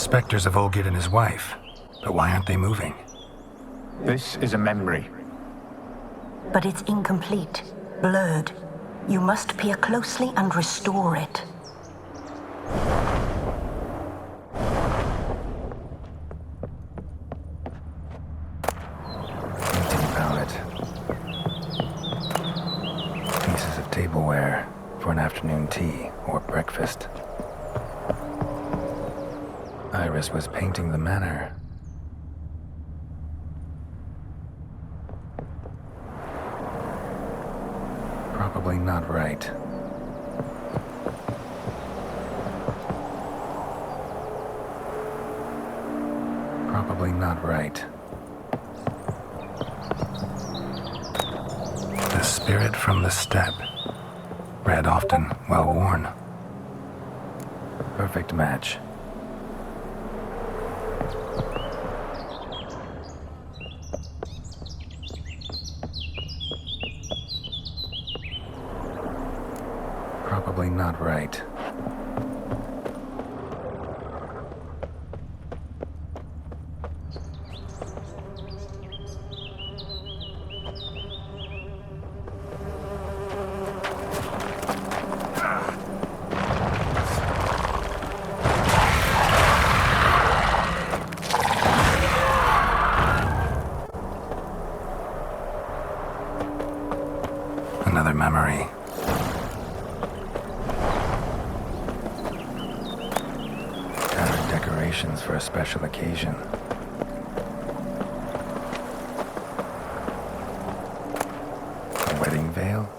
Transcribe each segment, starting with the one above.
specters of Olgid and his wife. But why aren't they moving? This is a memory. But it's incomplete, blurred. You must peer closely and restore it. Pieces of tableware for an afternoon tea or breakfast. Iris was painting the manor. Probably not right. Probably not right. The spirit from the steppe. Red often, well worn. Perfect match. Probably not right. Another memory. Tattered decorations for a special occasion. A wedding veil?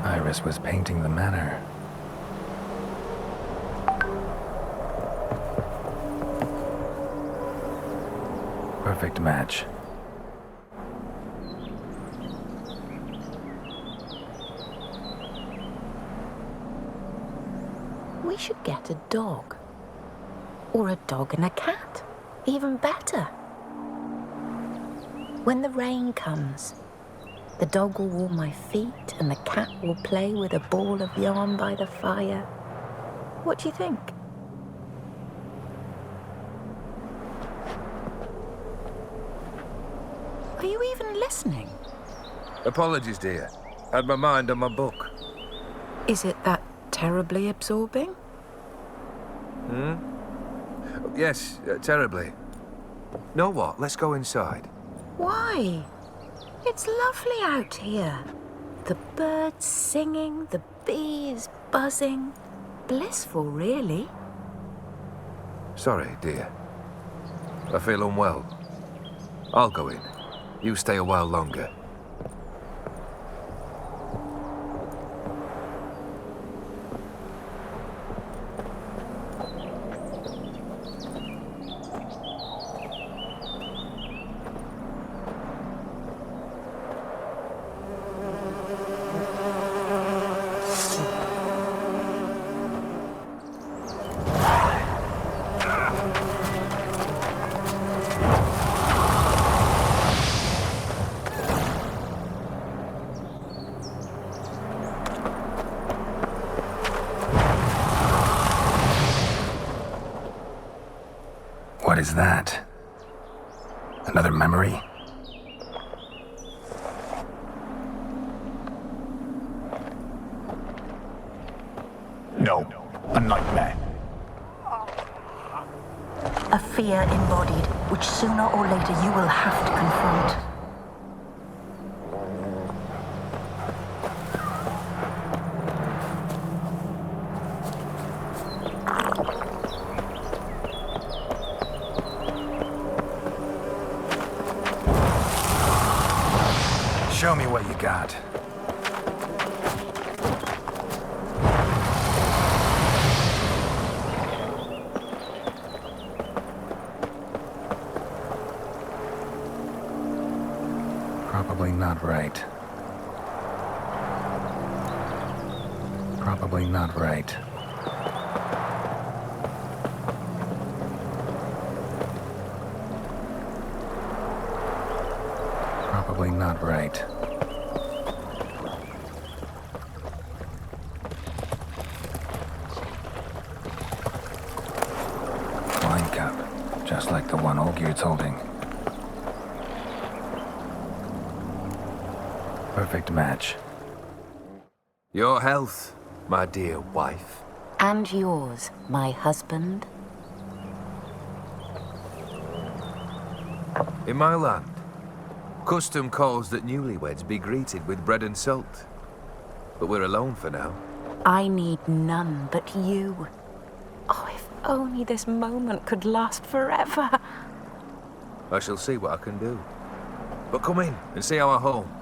Iris was painting the manor. Perfect match. We should get a dog. Or a dog and a cat. Even better. When the rain comes, the dog will warm my feet and the cat will play with a ball of yarn by the fire. What do you think? Are you even listening? Apologies, dear. Had my mind on my book. Is it that terribly absorbing? Yes, terribly. Know what? Let's go inside. Why? It's lovely out here. The birds singing, the bees buzzing. Blissful, really. Sorry, dear. I feel unwell. I'll go in. You stay a while longer. What is that? Another memory? No, a nightmare. A fear embodied, which sooner or later you will have to confront. not right. Probably not right. Probably not right. Wine cup, just like the one Olgierd's holding. Perfect match. Your health, my dear wife. And yours, my husband. In my land, custom calls that newlyweds be greeted with bread and salt. But we're alone for now. I need none but you. Oh, if only this moment could last forever. I shall see what I can do. But come in and see our home.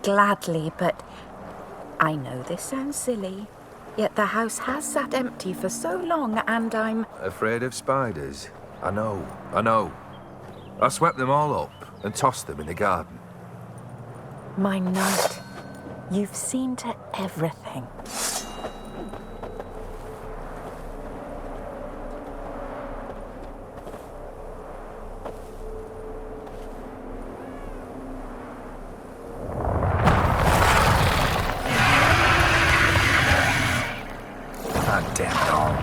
Gladly, but I know this sounds silly, yet the house has sat empty for so long and I'm... Afraid of spiders? I know. I swept them all up and tossed them in the garden. My knight, you've seen to everything. God damn it all.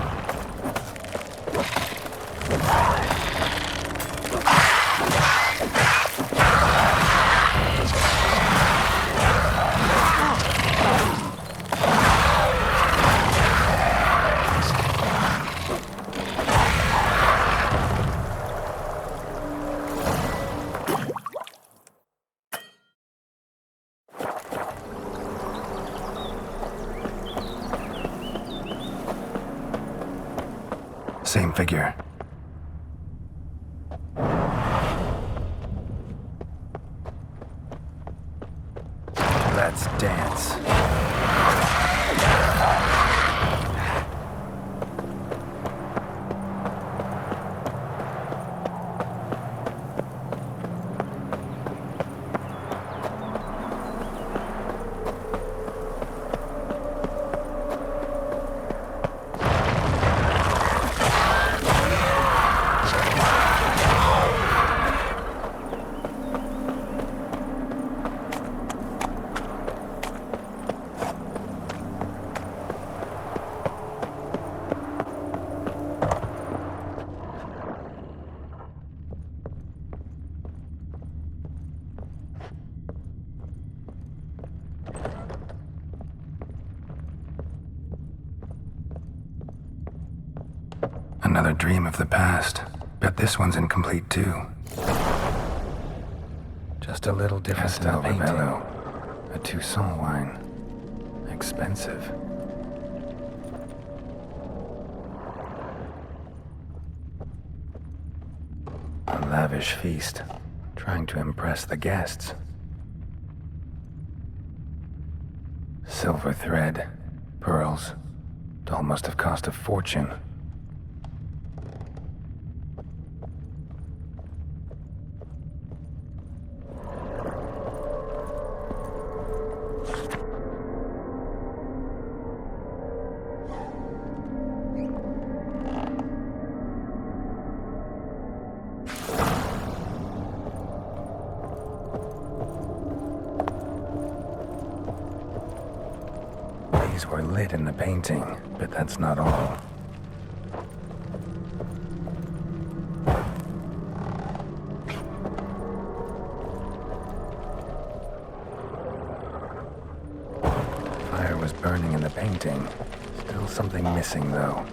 Same figure. Let's dance. Another dream of the past. Bet this one's incomplete too. Just a little different than the painting. A Toussaint wine. Expensive. A lavish feast. Trying to impress the guests. Silver thread. Pearls. Doll must have cost a fortune. These were lit in the painting, but that's not all. Fire was burning in the painting. Still something missing, though.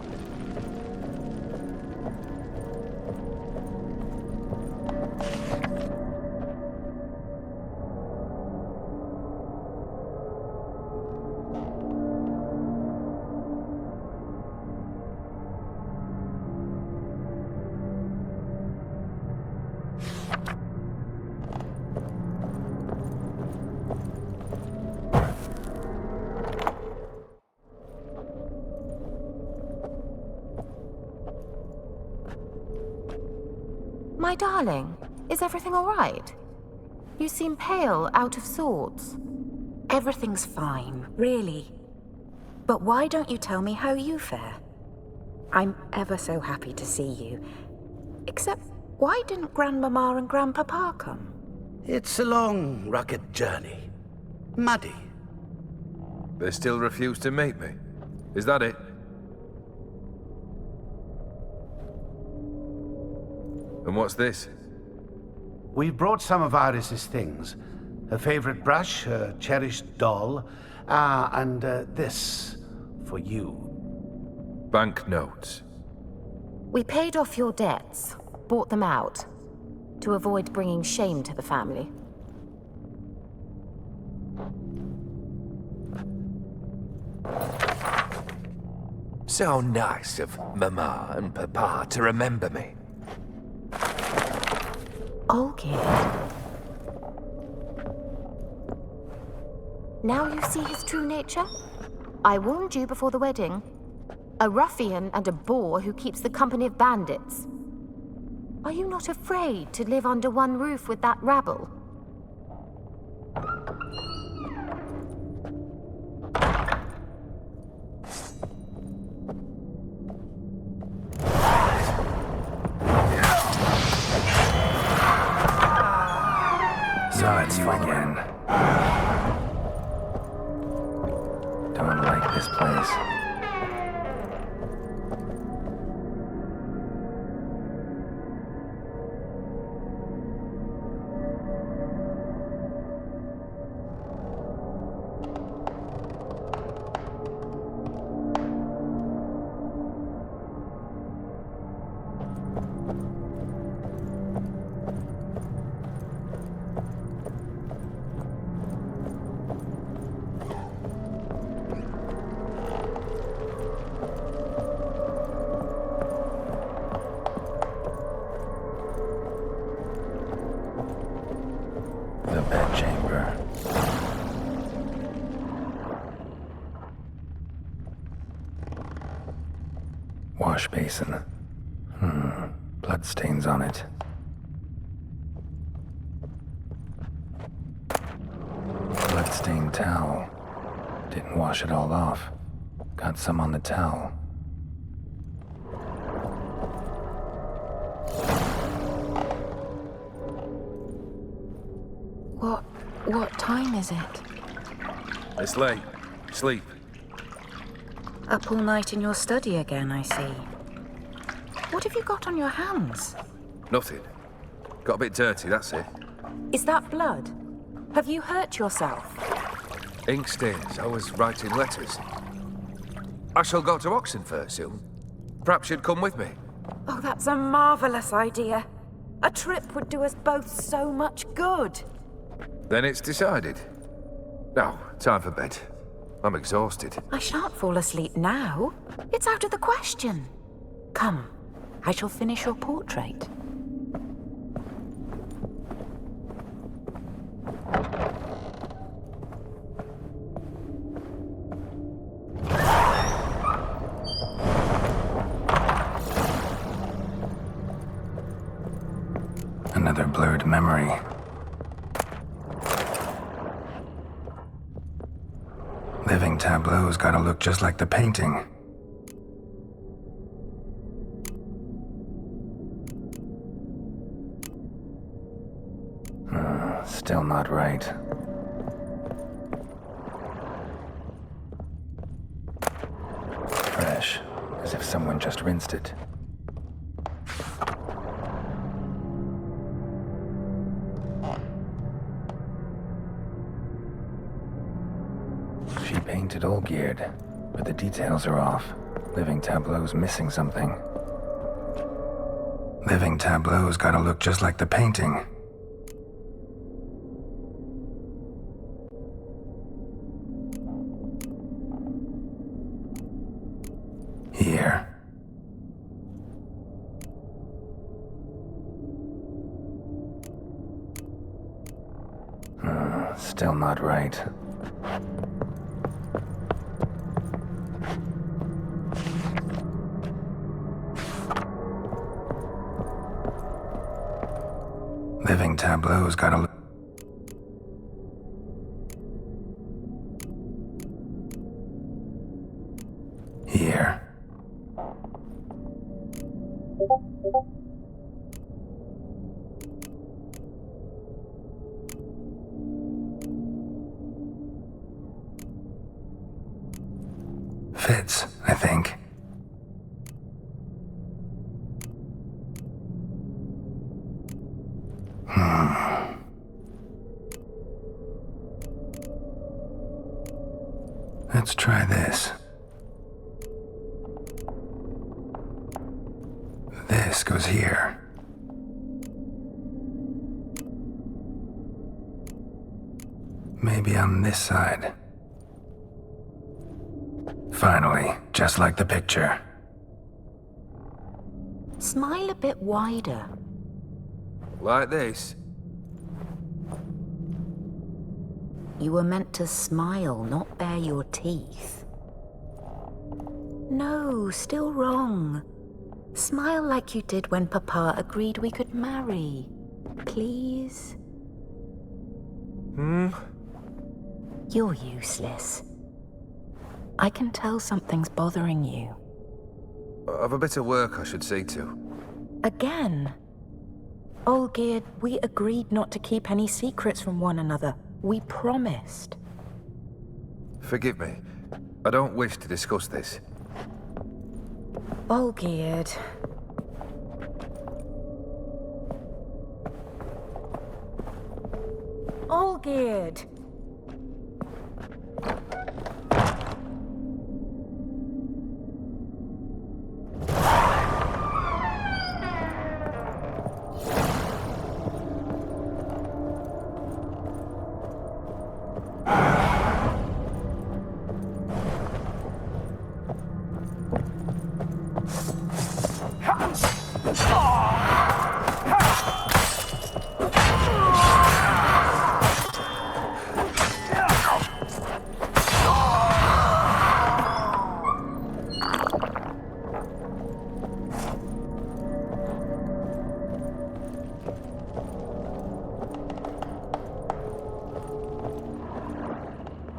My darling, is everything all right? You seem pale, out of sorts. Everything's fine, really. But why don't you tell me how you fare? I'm ever so happy to see you. Except, why didn't Grandmama and Grandpapa come? It's a long, rugged journey. Muddy. They still refuse to meet me. Is that it? And what's this? We brought some of Iris's things. Her favorite brush, her cherished doll, and this for you. Banknotes. We paid off your debts, bought them out, to avoid bringing shame to the family. So nice of Mama and Papa to remember me. Olgierd. Now you see his true nature? I warned you before the wedding. A ruffian and a boor who keeps the company of bandits. Are you not afraid to live under one roof with that rabble? So it's you again. Don't like this place. The bedchamber. Wash basin. Bloodstains on it. Bloodstained towel. Didn't wash it all off. Got some on the towel. What time is it? It's late. Sleep. Up all night in your study again, I see. What have you got on your hands? Nothing. Got a bit dirty, that's it. Is that blood? Have you hurt yourself? Ink stains. I was writing letters. I shall go to Oxenfurt soon. Perhaps you'd come with me. Oh, that's a marvelous idea. A trip would do us both so much good. Then it's decided. Now, time for bed. I'm exhausted. I shan't fall asleep now. It's out of the question. Come, I shall finish your portrait. Another blurred memory. Living tableau's gotta look just like the painting. Still not right. Fresh, as if someone just rinsed it. She painted Olgierd, but the details are off. Living tableau's missing something. Living tableau's gotta look just like the painting. Here. Still not right. Living tableau's gotta look. Here. Fits, I think. Let's try this. This goes here. Maybe on this side. Finally, just like the picture. Smile a bit wider. Like this? You were meant to smile, not bare your teeth. No, still wrong. Smile like you did when Papa agreed we could marry. Please? You're useless. I can tell something's bothering you. I've a bit of work I should see to. Again? Olgierd, we agreed not to keep any secrets from one another. We promised. Forgive me. I don't wish to discuss this. Olgierd. Olgierd!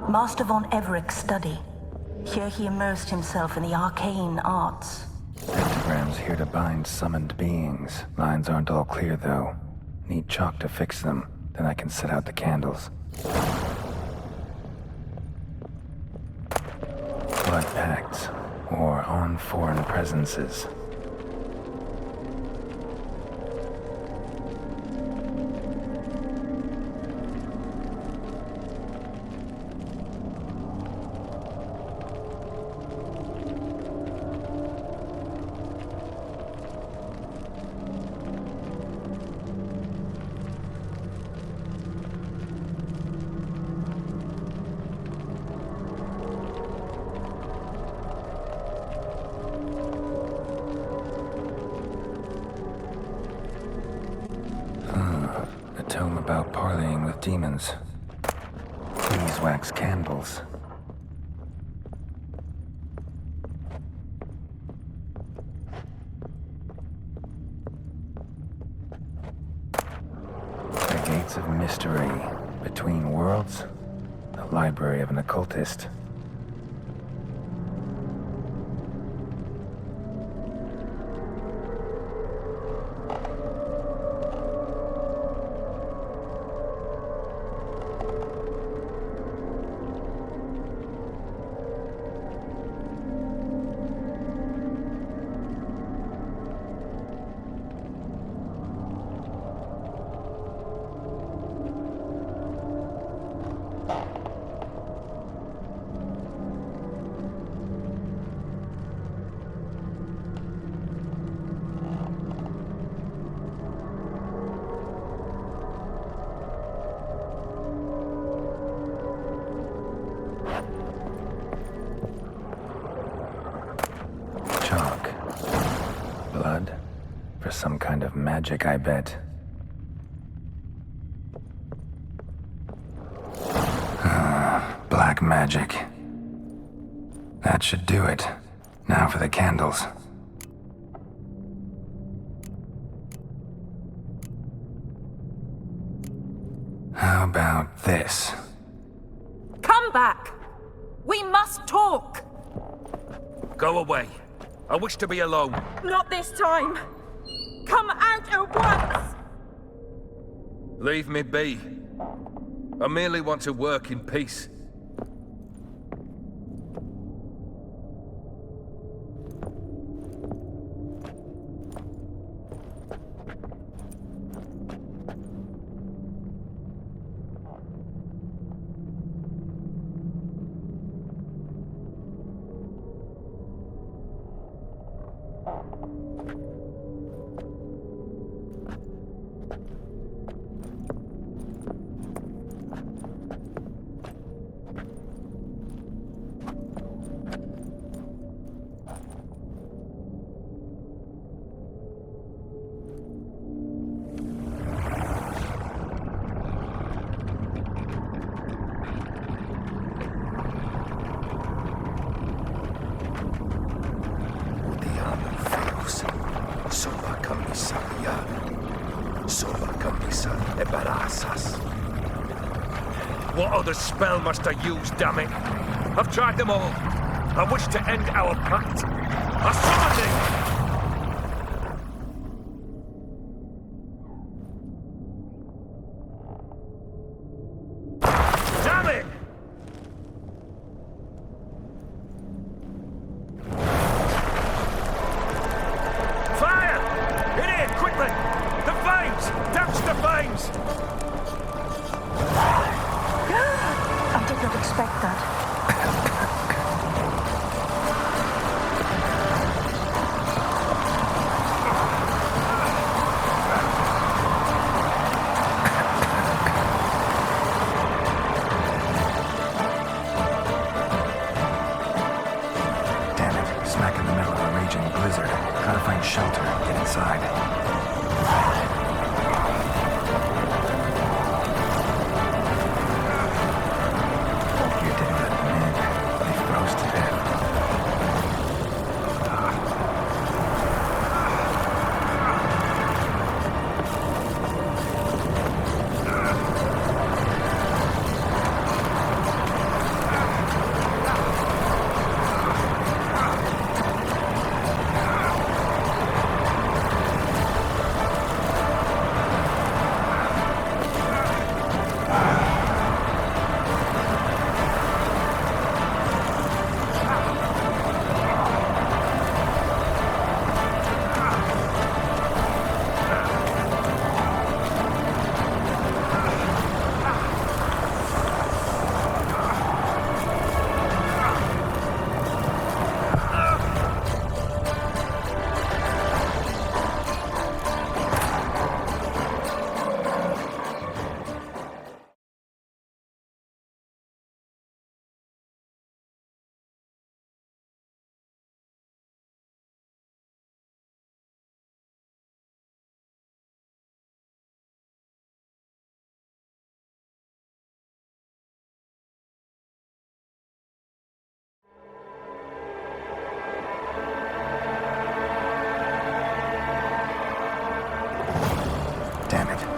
Master von Everett's study. Here he immersed himself in the arcane arts. Pentagrams here to bind summoned beings. Lines aren't all clear, though. Need chalk to fix them, then I can set out the candles. Blood pacts, or on foreign presences. A tome about parleying with demons. Beeswax candles. The gates of mystery between worlds. The library of an occultist. Blood? For some kind of magic, I bet. Black magic. That should do it. Now for the candles. How about this? Come back! We must talk! Go away. I wish to be alone. Not this time! Come out at once! Leave me be. I merely want to work in peace. What other spell must I use, damn it? I've tried them all. I wish to end our pact. I summon thee!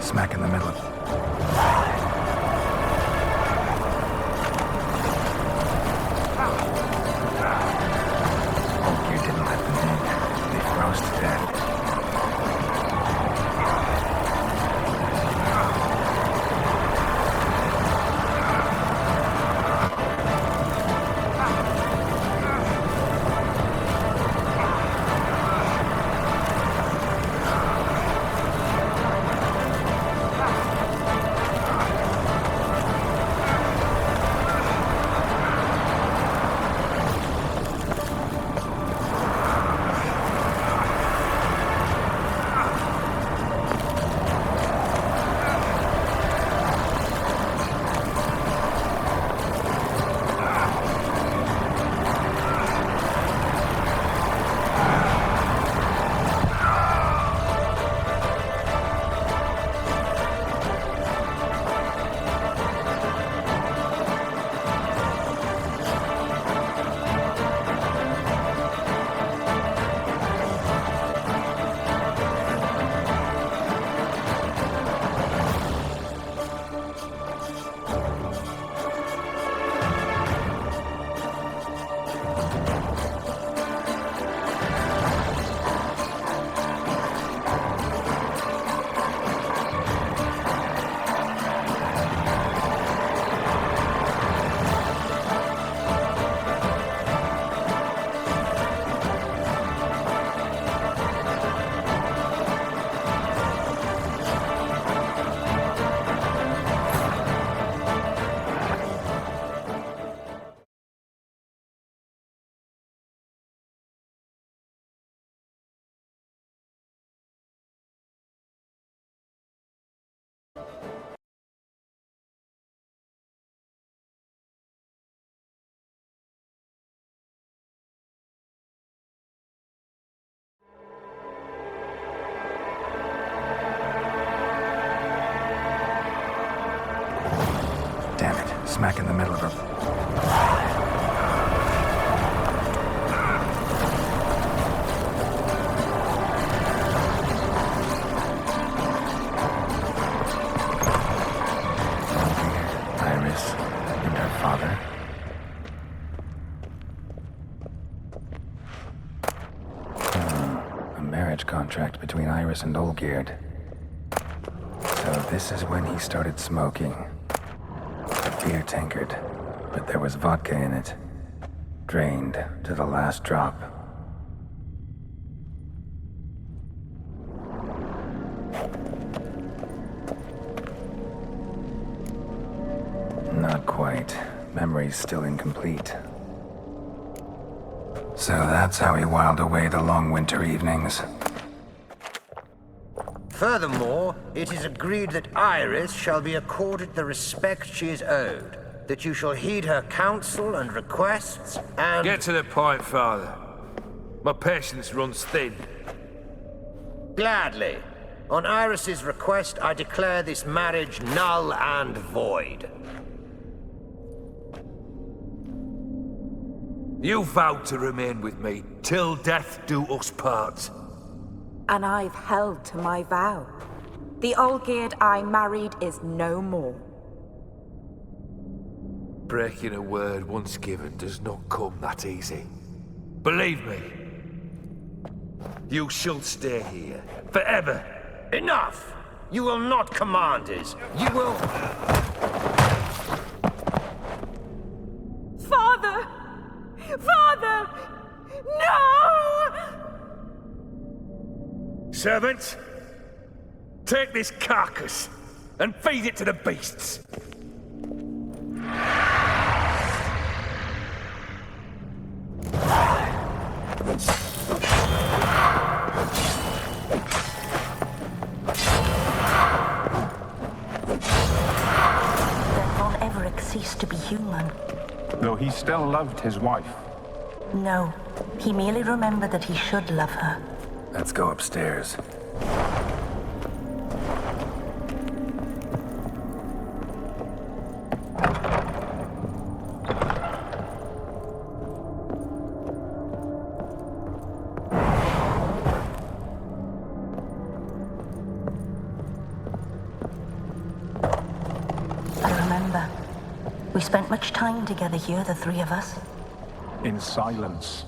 Smack in the middle. Hope you didn't let them in. They froze to death. smack in the middle of her. Iris and her father. A marriage contract between Iris and Olgierd. So this is when he started smoking. A beer tankard, but there was vodka in it. Drained to the last drop. Not quite. Memory's still incomplete. So that's how he whiled away the long winter evenings. Furthermore, it is agreed that Iris shall be accorded the respect she is owed, that you shall heed her counsel and requests, and... Get to the point, Father. My patience runs thin. Gladly. On Iris's request, I declare this marriage null and void. You vowed to remain with me till death do us part. And I've held to my vow. The Olgierd I married is no more. Breaking a word once given does not come that easy. Believe me. You shall stay here forever. Enough! You will not command us. You will... Father! Father! No! Servant, take this carcass and feed it to the beasts. That Everick ceased to be human. Though he still loved his wife. No, he merely remembered that he should love her. Let's go upstairs. I remember. We spent much time together here, the three of us. In silence.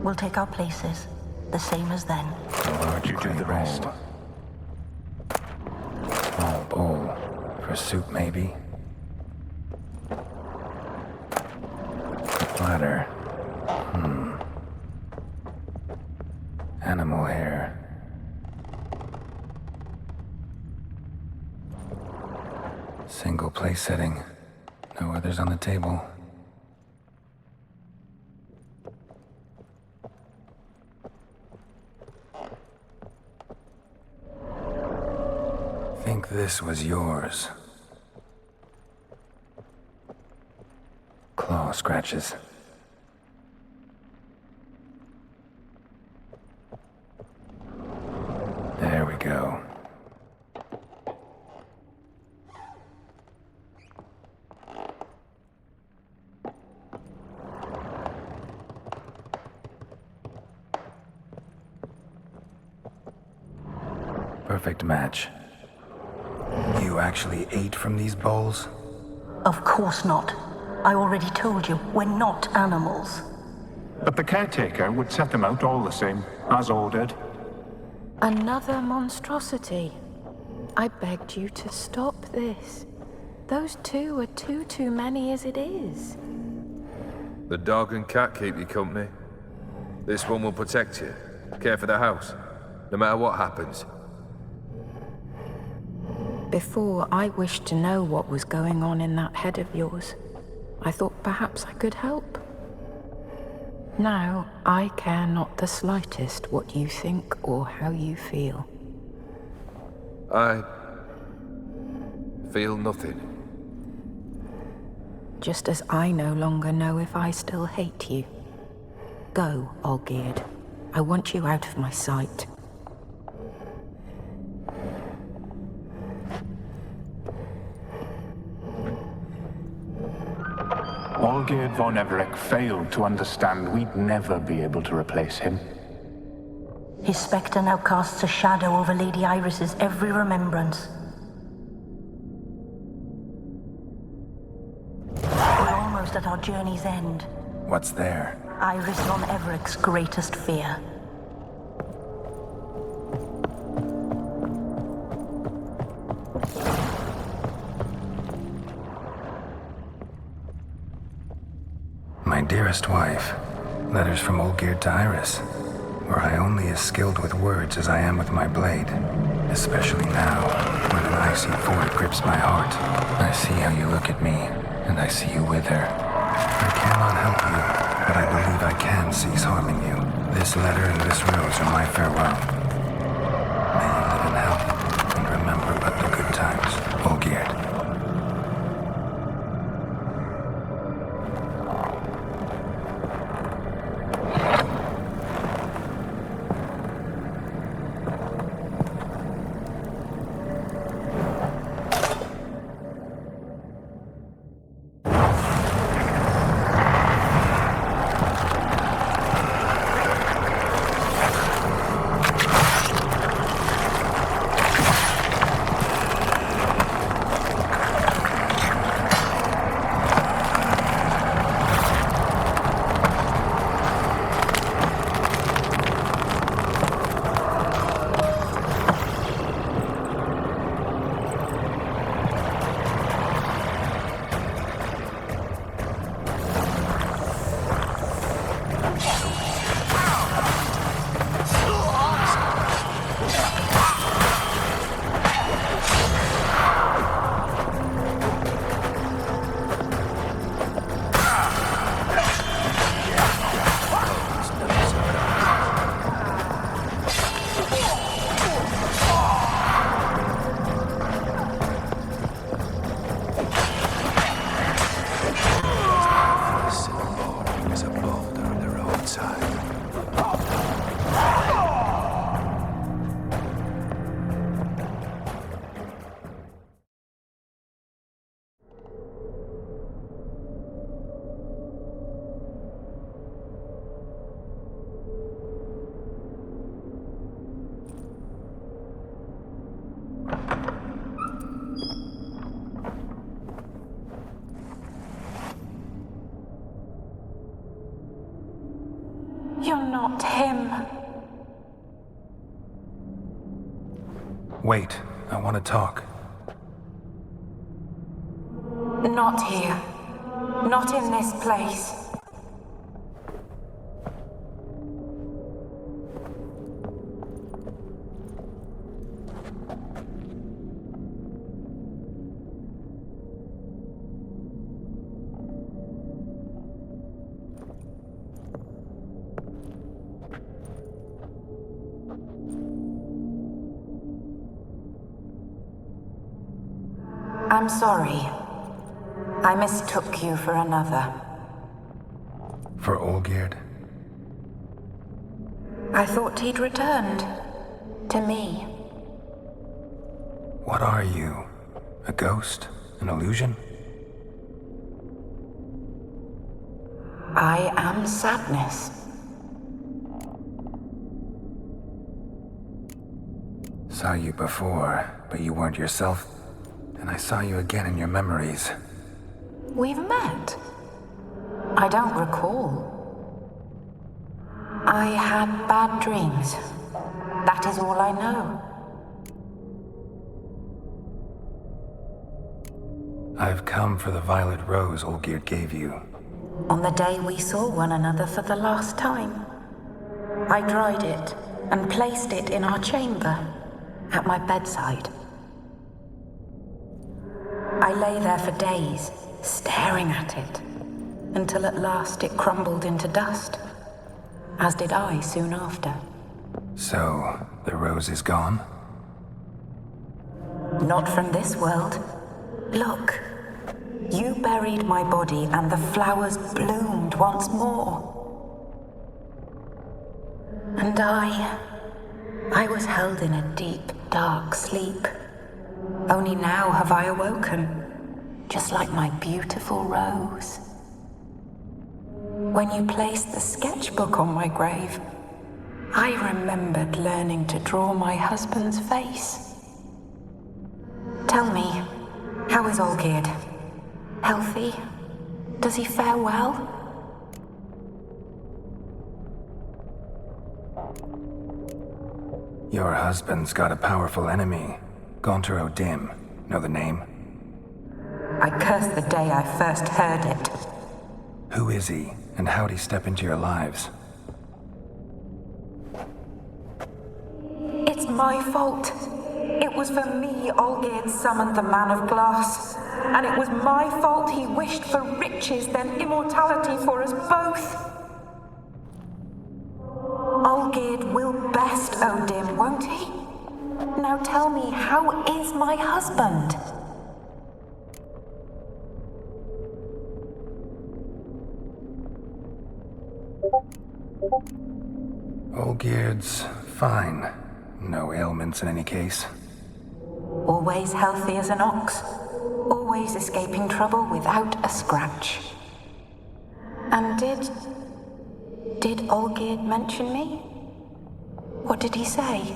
We'll take our places, the same as then. A large You do clay the rest. bowl. Small bowl. For soup, maybe? A platter. Animal hair. Single place setting. No others on the table. Think this was yours. Claw scratches. There we go. Perfect match. You actually ate from these bowls? Of course not. I already told you, we're not animals. But the caretaker would set them out all the same, as ordered. Another monstrosity. I begged you to stop this. Those two are too many as it is. The dog and cat keep you company. This one will protect you, care for the house, no matter what happens. Before, I wished to know what was going on in that head of yours. I thought perhaps I could help. Now, I care not the slightest what you think or how you feel. I feel nothing. Just as I no longer know if I still hate you. Go, Olgierd. I want you out of my sight. Olgierd von Everec failed to understand we'd never be able to replace him. His spectre now casts a shadow over Lady Iris's every remembrance. We're almost at our journey's end. What's there? Iris von Everec's greatest fear. My dearest wife, letters from Olgierd to Iris, were I only as skilled with words as I am with my blade, especially now, when an icy void grips my heart. I see how you look at me, and I see you with her. I cannot help you, but I believe I can cease harming you. This letter and this rose are my farewell. May you live in health, and remember but the good times, Olgierd. You're not him. Wait, I want to talk. Not here. Not in this place. I'm sorry. I mistook you for another. For Olgierd? I thought he'd returned. To me. What are you? A ghost? An illusion? I am sadness. Saw you before, but you weren't yourself. And I saw you again in your memories. We've met. I don't recall. I had bad dreams. That is all I know. I've come for the violet rose Olgierd gave you. On the day we saw one another for the last time, I dried it and placed it in our chamber, at my bedside. I lay there for days, staring at it, until at last it crumbled into dust, as did I soon after. So, the rose is gone? Not from this world. Look, you buried my body and the flowers bloomed once more. And I was held in a deep, dark sleep. Only now have I awoken, just like my beautiful rose. When you placed the sketchbook on my grave, I remembered learning to draw my husband's face. Tell me, how is Olgierd? Healthy? Does he fare well? Your husband's got a powerful enemy. Gaunter O'Dim. Know the name? I cursed the day I first heard it. Who is he, and how'd he step into your lives? It's my fault. It was for me Olgierd summoned the Man of Glass. And it was my fault he wished for riches then immortality for us both. Olgierd will best O'Dim, won't he? Now tell me, how is my husband? Olgierd's fine. No ailments in any case. Always healthy as an ox. Always escaping trouble without a scratch. And did Olgierd mention me? What did he say?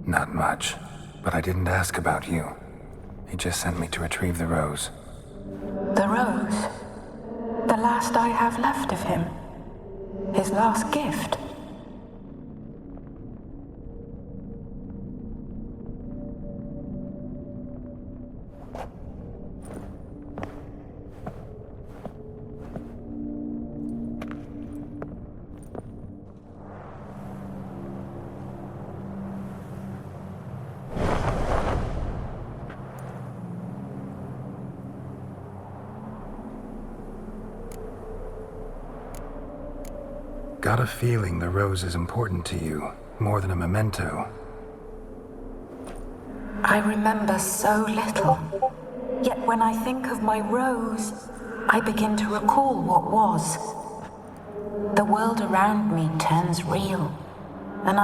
Not much, but I didn't ask about you. He just sent me to retrieve the rose. The rose? The last I have left of him? His last gift? Got a feeling the rose is important to you, more than a memento. I remember so little. Yet when I think of my rose, I begin to recall what was. The world around me turns real, and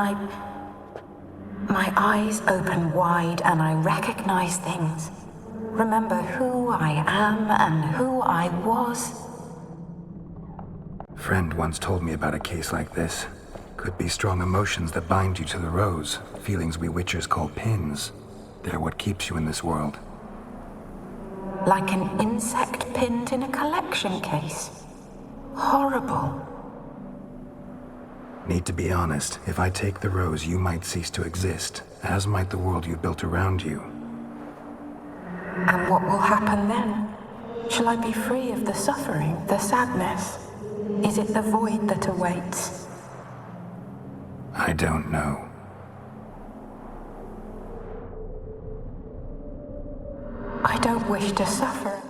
my eyes open wide and I recognize things. Remember who I am and who I was. Friend once told me about a case like this. Could be strong emotions that bind you to the rose, feelings we witchers call pins. They're what keeps you in this world. Like an insect pinned in a collection case. Horrible. Need to be honest, if I take the rose, you might cease to exist, as might the world you built around you. And what will happen then? Shall I be free of the suffering, the sadness? Is it the void that awaits? I don't know. I don't wish to suffer.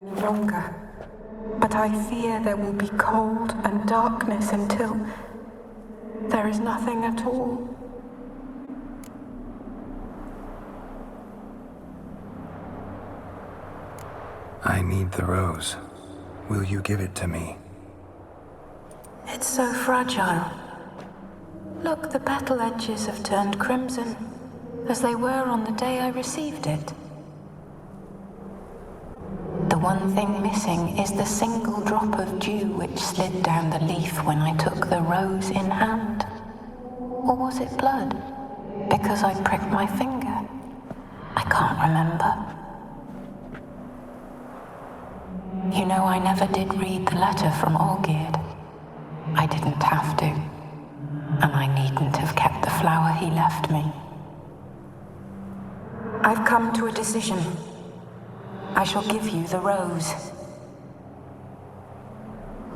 Any longer, but I fear there will be cold and darkness until there is nothing at all. I need the rose. Will you give it to me? It's so fragile. Look, the petal edges have turned crimson, as they were on the day I received it. The one thing missing is the single drop of dew which slid down the leaf when I took the rose in hand. Or was it blood? Because I pricked my finger? I can't remember. You know, I never did read the letter from Olgierd. I didn't have to. And I needn't have kept the flower he left me. I've come to a decision. I shall give you the rose.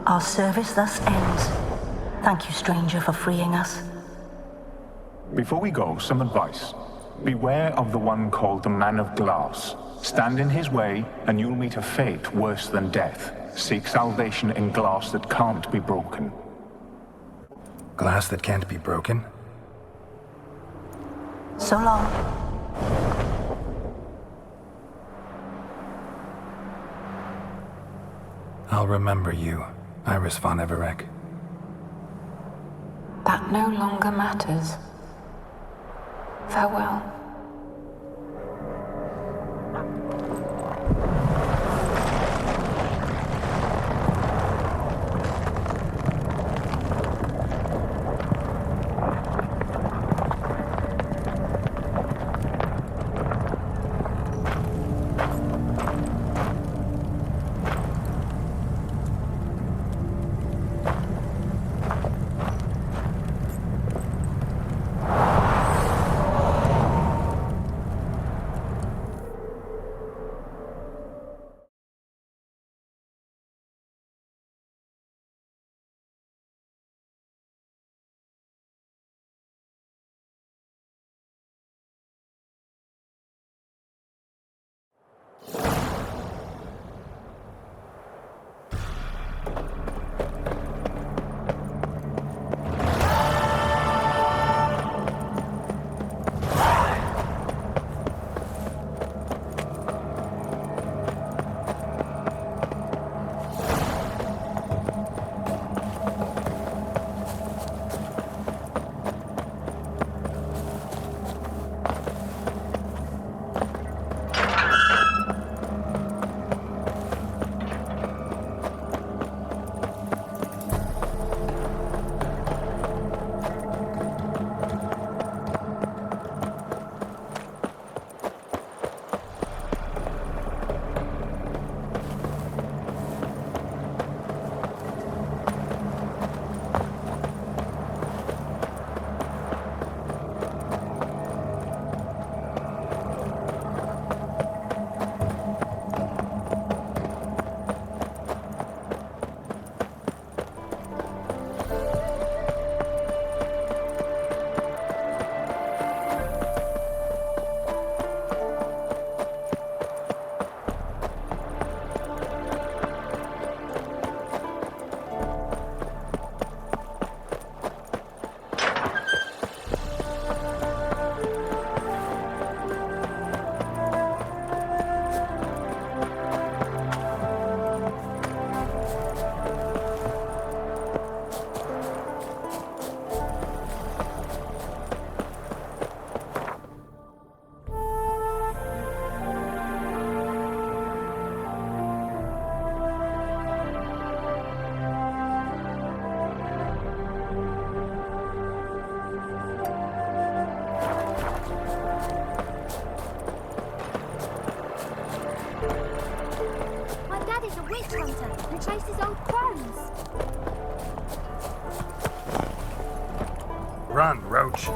Our service thus ends. Thank you, stranger, for freeing us. Before we go, some advice. Beware of the one called the Man of Glass. Stand in his way, and you'll meet a fate worse than death. Seek salvation in glass that can't be broken. Glass that can't be broken? So long. I'll remember you, Iris von Everec. That no longer matters. Farewell. chases old crones. Run, Roach.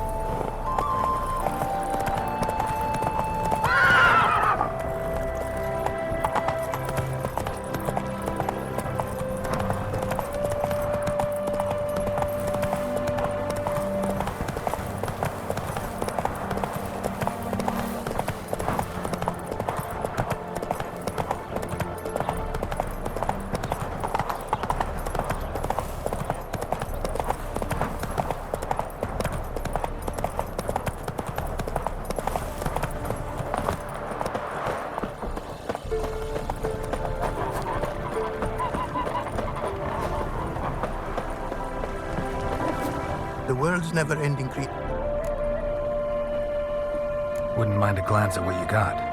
The world's never-ending creep. Wouldn't mind a glance at what you got.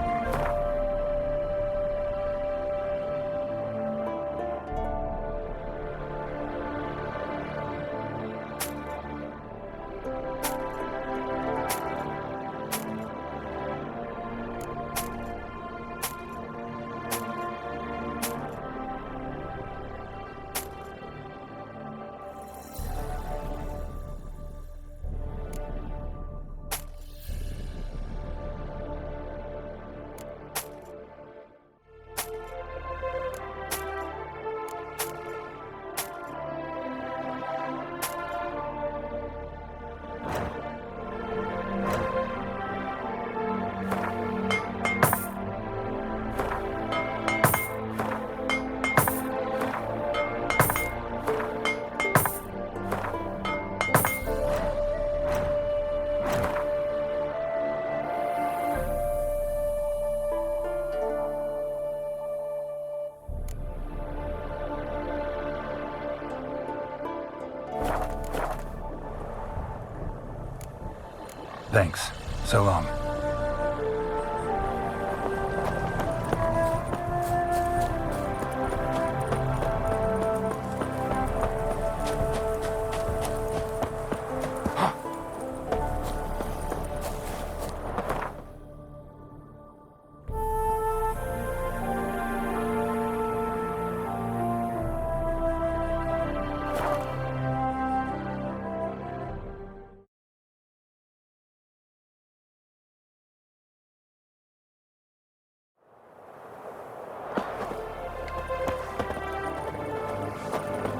Thanks. So long.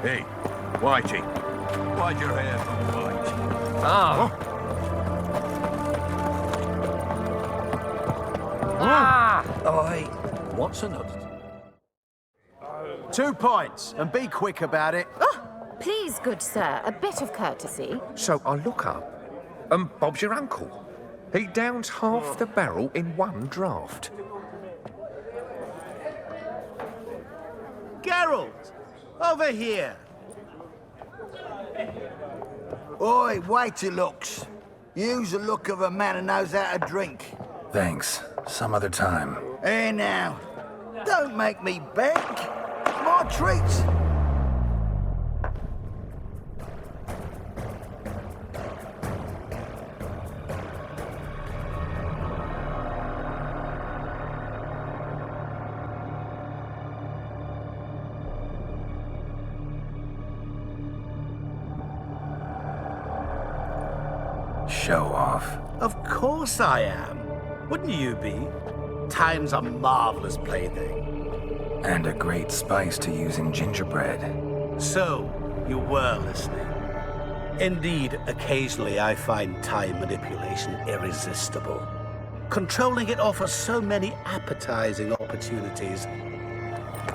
Hey, Whitey. Why'd your hair go white? Oi, what's another? 2 points, and be quick about it. Please, good sir, a bit of courtesy. So I look up, and Bob's your uncle. He downs half the barrel in one draft. Geralt! Over here! Oi, waiter looks. Use the look of a man who knows how to drink. Thanks. Some other time. Here now. Don't make me beg. It's my treat. Show off. Of course I am. Wouldn't you be? Time's a marvelous plaything. And a great spice to use in gingerbread. So, you were listening. Indeed, occasionally I find time manipulation irresistible. Controlling it offers so many appetizing opportunities.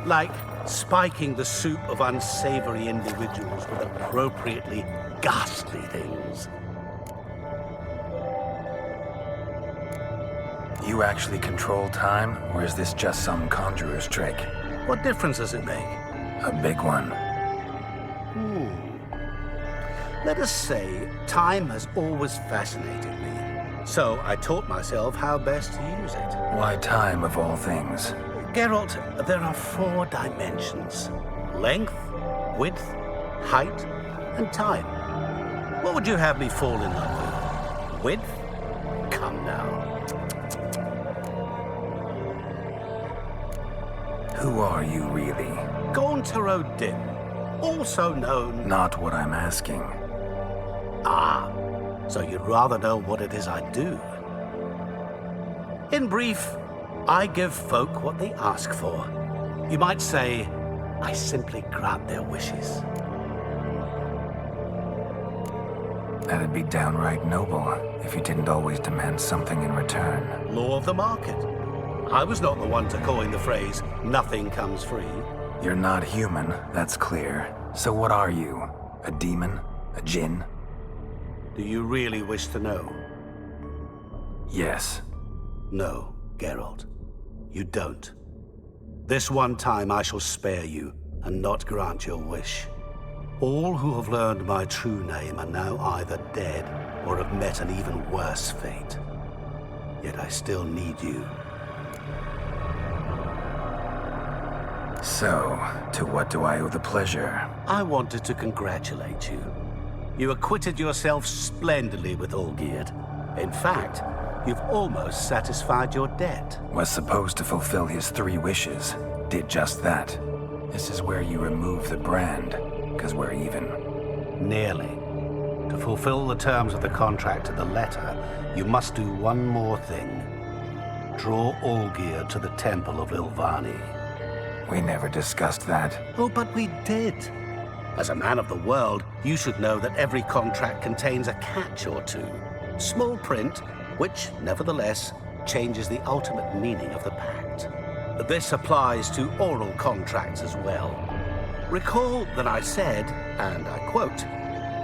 Like spiking the soup of unsavory individuals with appropriately ghastly things. You actually control time, or is this just some conjurer's trick? What difference does it make? A big one. Let us say, time has always fascinated me. So I taught myself how best to use it. Why time, of all things? Geralt, there are 4 dimensions. Length, width, height, and time. What would you have me fall in love with? Width? Come now. Who are you, really? Gaunter O'Dim, also known... Not what I'm asking. Ah, so you'd rather know what it is I do. In brief, I give folk what they ask for. You might say, I simply grant their wishes. That'd be downright noble if you didn't always demand something in return. Law of the market. I was not the one to coin the phrase, nothing comes free. You're not human, that's clear. So what are you? A demon? A djinn? Do you really wish to know? Yes. No, Geralt. You don't. This one time I shall spare you and not grant your wish. All who have learned my true name are now either dead or have met an even worse fate. Yet I still need you. So, to what do I owe the pleasure? I wanted to congratulate you. You acquitted yourself splendidly with Olgierd. In fact, you've almost satisfied your debt. Was supposed to fulfill his 3 wishes. Did just that. This is where you remove the brand, because we're even. Nearly. To fulfill the terms of the contract to the letter, you must do one more thing. Draw Olgierd to the Temple of Ilvani. We never discussed that. Oh, but we did. As a man of the world, you should know that every contract contains a catch or two. Small print, which, nevertheless, changes the ultimate meaning of the pact. This applies to oral contracts as well. Recall that I said, and I quote,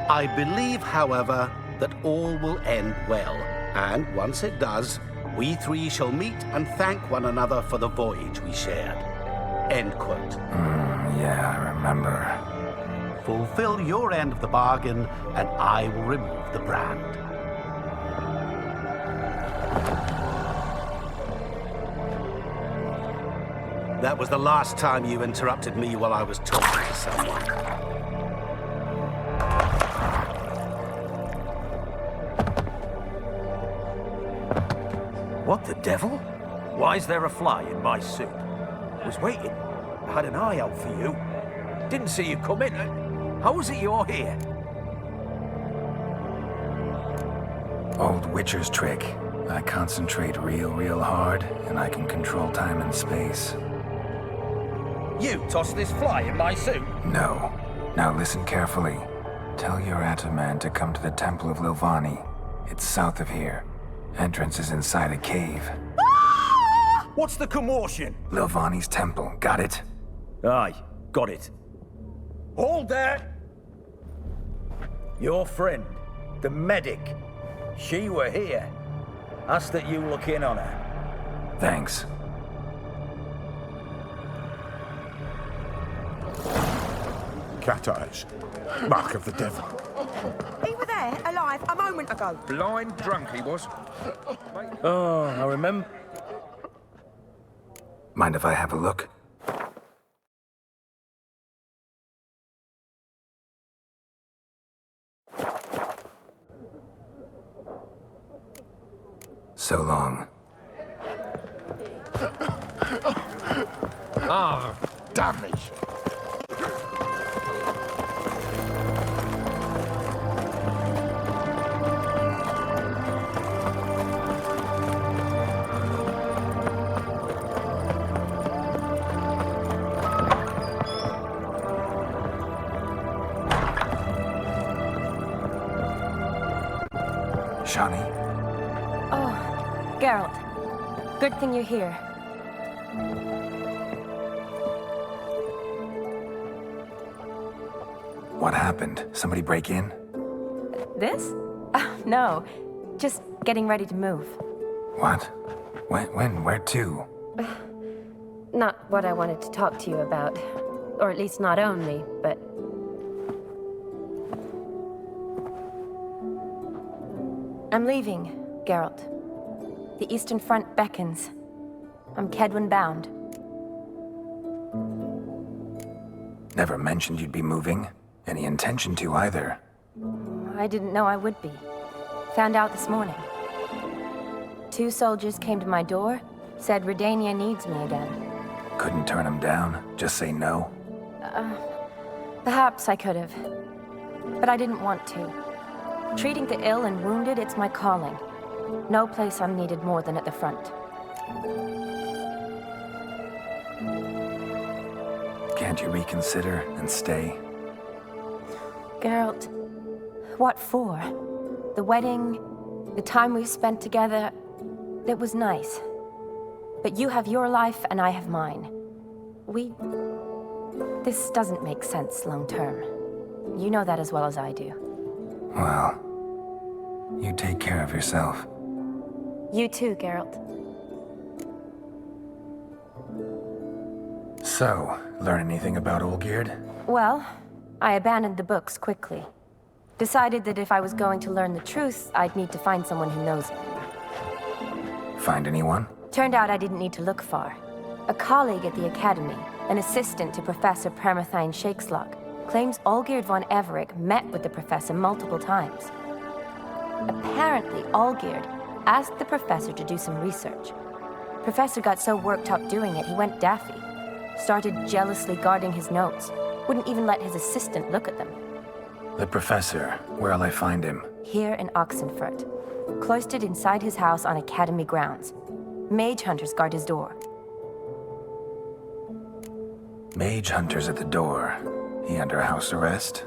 "I believe, however, that all will end well, and once it does, we 3 shall meet and thank one another for the voyage we shared." End quote. Yeah, I remember. Fulfill your end of the bargain, and I will remove the brand. That was the last time you interrupted me while I was talking to someone. What the devil? Why is there a fly in my soup? Was waiting. I had an eye out for you. Didn't see you come in. How was it you're here? Old Witcher's trick. I concentrate real hard, and I can control time and space. You tossed this fly in my soup? No. Now listen carefully. Tell your Ataman to come to the Temple of Lilvani. It's south of here. Entrance is inside a cave. What's the commotion? Lilvani's temple, got it? Aye, got it. Hold there! Your friend, the medic, she were here. Ask that you look in on her. Thanks. Cat eyes. Mark of the devil. He were there, alive, a moment ago. Blind drunk he was. Oh, I remember. Mind if I have a look? So long. Ah, damn it. Shani? Oh, Geralt. Good thing you're here. What happened? Somebody break in? This? No. Just getting ready to move. What? When? Where to? Not what I wanted to talk to you about. Or at least not only, but... I'm leaving, Geralt. The Eastern Front beckons. I'm Kedwin bound. Never mentioned you'd be moving. Any intention to either. I didn't know I would be. Found out this morning. 2 soldiers came to my door, said Redania needs me again. Couldn't turn him down? Just say no? Perhaps I could have. But I didn't want to. Treating the ill and wounded, it's my calling. No place I'm needed more than at the front. Can't you reconsider and stay? Geralt, what for? The wedding, the time we've spent together, it was nice. But you have your life and I have mine. This doesn't make sense long term. You know that as well as I do. Well, you take care of yourself. You too, Geralt. So, learn anything about Olgierd? Well, I abandoned the books quickly. Decided that if I was going to learn the truth, I'd need to find someone who knows it. Find anyone? Turned out I didn't need to look far. A colleague at the Academy, an assistant to Professor Permathine Shakeslug, claims Olgierd von Everec met with the professor multiple times. Apparently, Olgierd asked the professor to do some research. Professor got so worked up doing it, he went daffy. Started jealously guarding his notes. Wouldn't even let his assistant look at them. The professor. Where'll I find him? Here in Oxenfurt. Cloistered inside his house on Academy grounds. Mage hunters guard his door. Mage hunters at the door. He under house arrest?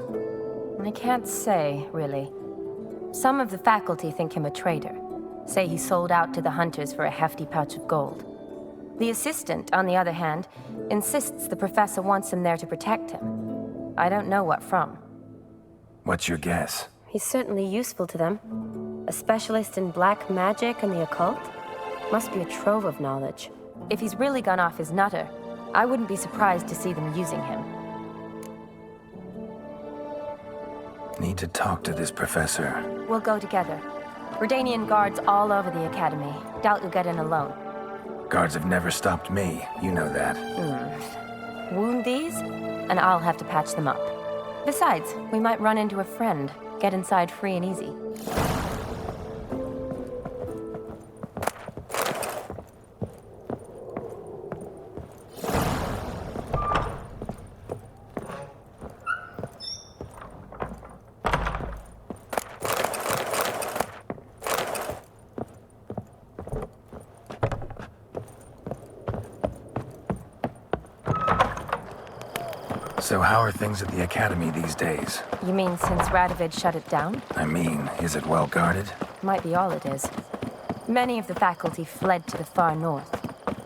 I can't say, really. Some of the faculty think him a traitor. Say he sold out to the hunters for a hefty pouch of gold. The assistant, on the other hand, insists the professor wants him there to protect him. I don't know what from. What's your guess? He's certainly useful to them. A specialist in black magic and the occult? Must be a trove of knowledge. If he's really gone off his nutter, I wouldn't be surprised to see them using him. Need to talk to this professor. We'll go together. Redanian guards all over the Academy. Doubt you'll get in alone. Guards have never stopped me. You know that. Wound these, and I'll have to patch them up. Besides, we might run into a friend. Get inside free and easy. So how are things at the Academy these days? You mean since Radovid shut it down? I mean, is it well guarded? Might be all it is. Many of the faculty fled to the far north.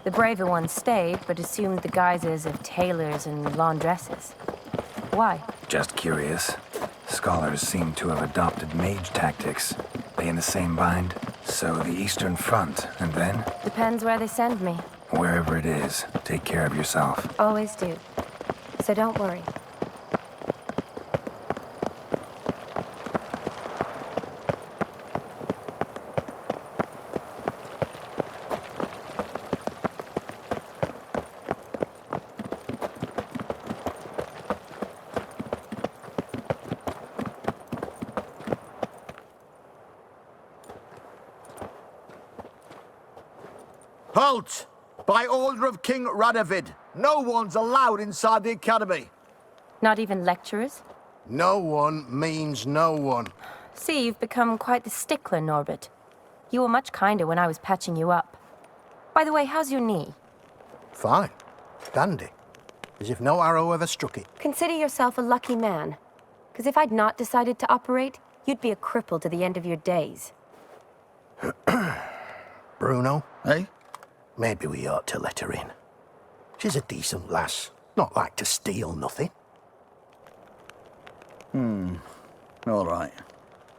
The braver ones stayed, but assumed the guises of tailors and laundresses. Why? Just curious. Scholars seem to have adopted mage tactics. They in the same bind? So the Eastern Front, and then? Depends where they send me. Wherever it is, take care of yourself. Always do. So don't worry. Halt! By order of King Radovid, no one's allowed inside the Academy. Not even lecturers? No one means no one. See, you've become quite the stickler, Norbert. You were much kinder when I was patching you up. By the way, how's your knee? Fine. Dandy. As if no arrow ever struck it. Consider yourself a lucky man. Because if I'd not decided to operate, you'd be a cripple to the end of your days. Bruno? Eh? Maybe we ought to let her in. She's a decent lass. Not like to steal nothing. All right.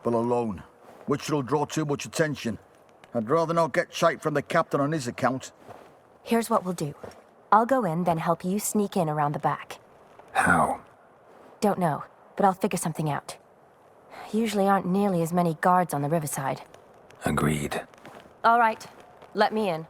But alone, which will draw too much attention. I'd rather not get shite from the captain on his account. Here's what we'll do. I'll go in, then help you sneak in around the back. How? Don't know, but I'll figure something out. Usually aren't nearly as many guards on the riverside. Agreed. All right, let me in.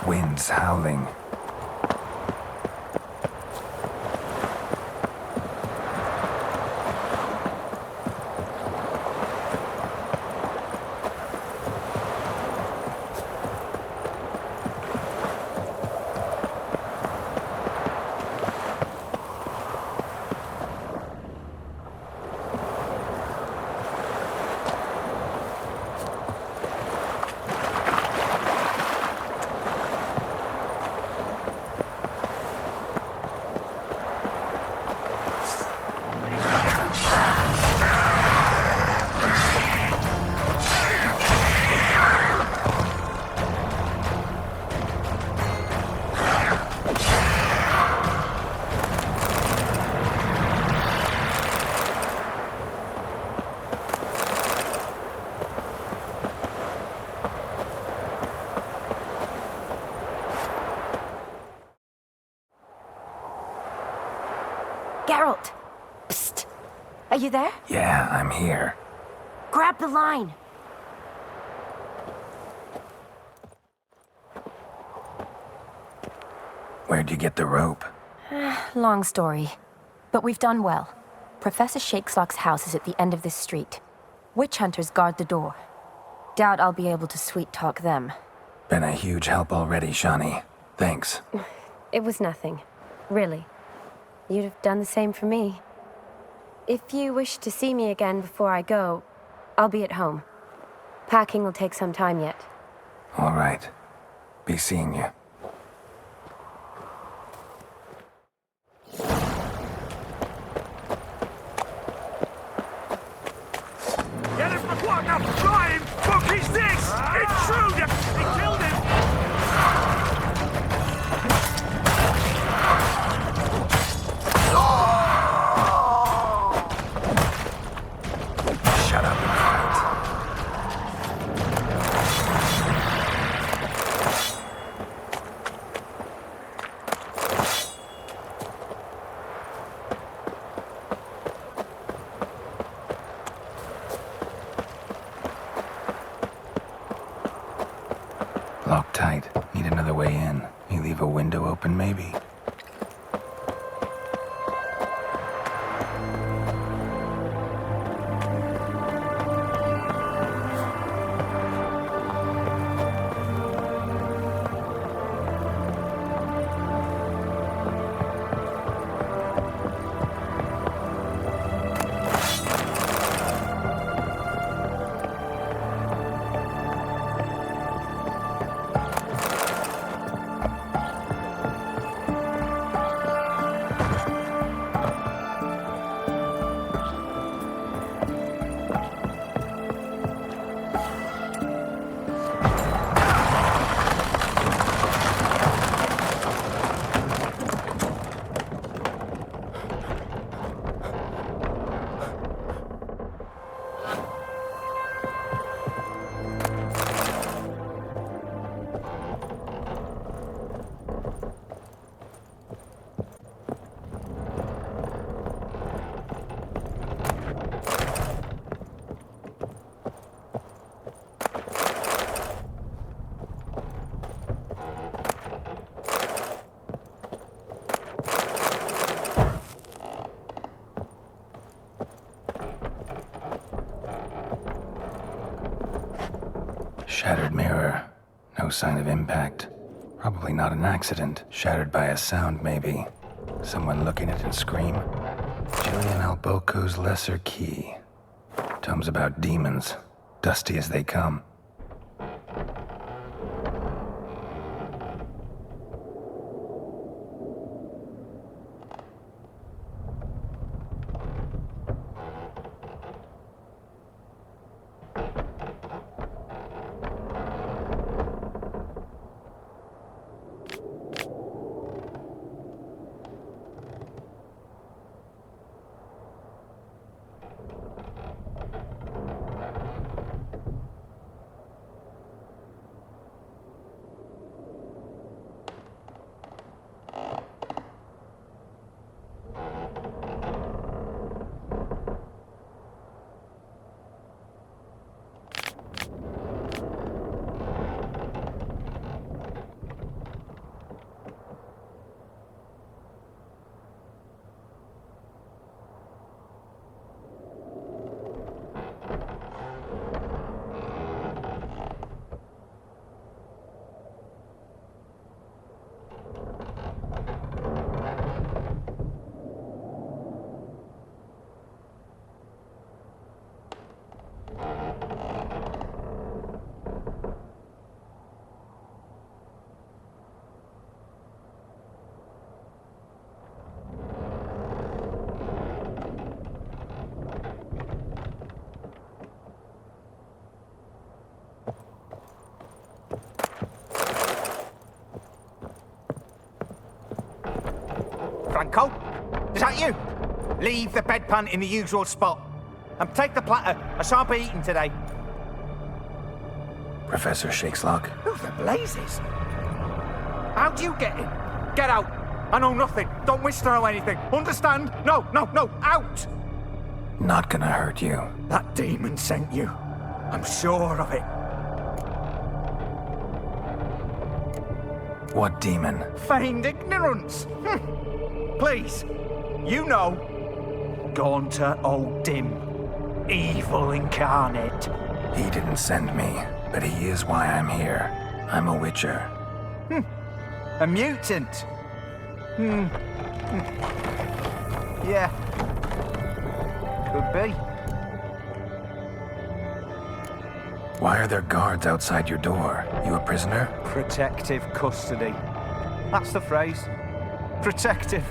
Winds howling. Geralt! Psst! Are you there? Yeah, I'm here. Grab the line! Where'd you get the rope? Long story. But we've done well. Professor Shakeslock's house is at the end of this street. Witch hunters guard the door. Doubt I'll be able to sweet-talk them. Been a huge help already, Shani. Thanks. It was nothing. Really. You'd have done the same for me. If you wish to see me again before I go, I'll be at home. Packing will take some time yet. All right. Be seeing you. Get him for what? Now try him! Fuck is this? Intruder! He killed him! Shut up and fight. Locked tight. Need another way in. You leave a window open, maybe? Shattered mirror. No sign of impact. Probably not an accident. Shattered by a sound, maybe. Someone looking at it and scream. Julian Alboco's Lesser Key. Tomes about demons. Dusty as they come. Franco? Is that you? Leave the bedpan in the usual spot. And take the platter. I shan't be eating today. Professor Shakeslock? Who the blazes? How do you get in? Get out. I know nothing. Don't wish to know anything. Understand? No, out! Not gonna hurt you. That demon sent you. I'm sure of it. What demon? Feigned ignorance. Please, you know. Gaunter O'Dim. Evil incarnate. He didn't send me, but he is why I'm here. I'm a witcher. A mutant. Yeah. Could be. Why are there guards outside your door? You a prisoner? Protective custody. That's the phrase. Protective.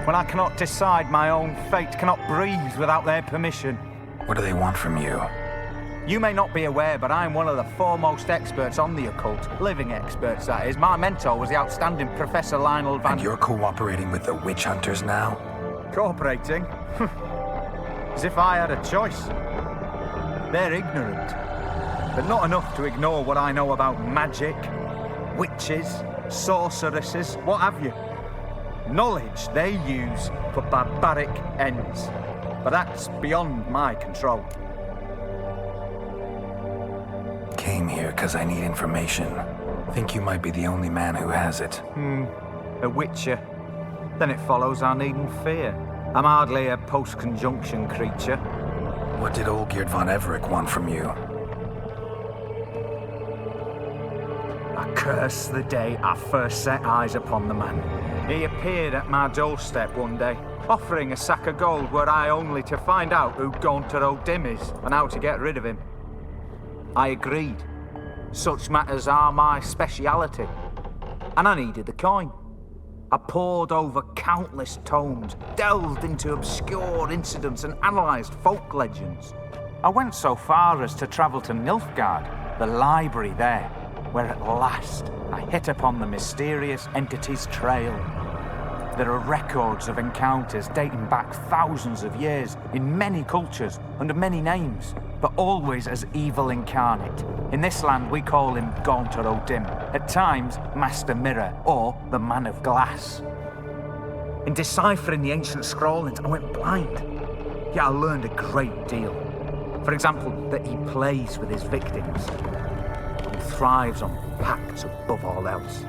When I cannot decide my own fate, cannot breathe without their permission. What do they want from you? You may not be aware, but I'm one of the foremost experts on the occult. Living experts, that is. My mentor was the outstanding Professor Lionel Van... And you're cooperating with the witch hunters now? Cooperating? As if I had a choice. They're ignorant, but not enough to ignore what I know about magic, witches, sorceresses, what have you. Knowledge they use for barbaric ends, but that's beyond my control. Came here because I need information. Think you might be the only man who has it. A witcher. Then it follows I needn't fear. I'm hardly a post-conjunction creature. What did Olgierd von Everec want from you? I curse the day I first set eyes upon the man. He appeared at my doorstep one day, offering a sack of gold were I only to find out who Gaunter O'Dim is and how to get rid of him. I agreed. Such matters are my speciality. And I needed the coin. I pored over countless tomes, delved into obscure incidents and analysed folk legends. I went so far as to travel to Nilfgaard, the library there, where at last I hit upon the mysterious entity's trail. There are records of encounters dating back thousands of years in many cultures under many names, but always as evil incarnate. In this land we call him Gaunter O'Dim, at times Master Mirror or the Man of Glass. In deciphering the ancient scrollings I went blind, yet I learned a great deal. For example, that he plays with his victims and thrives on pacts above all else.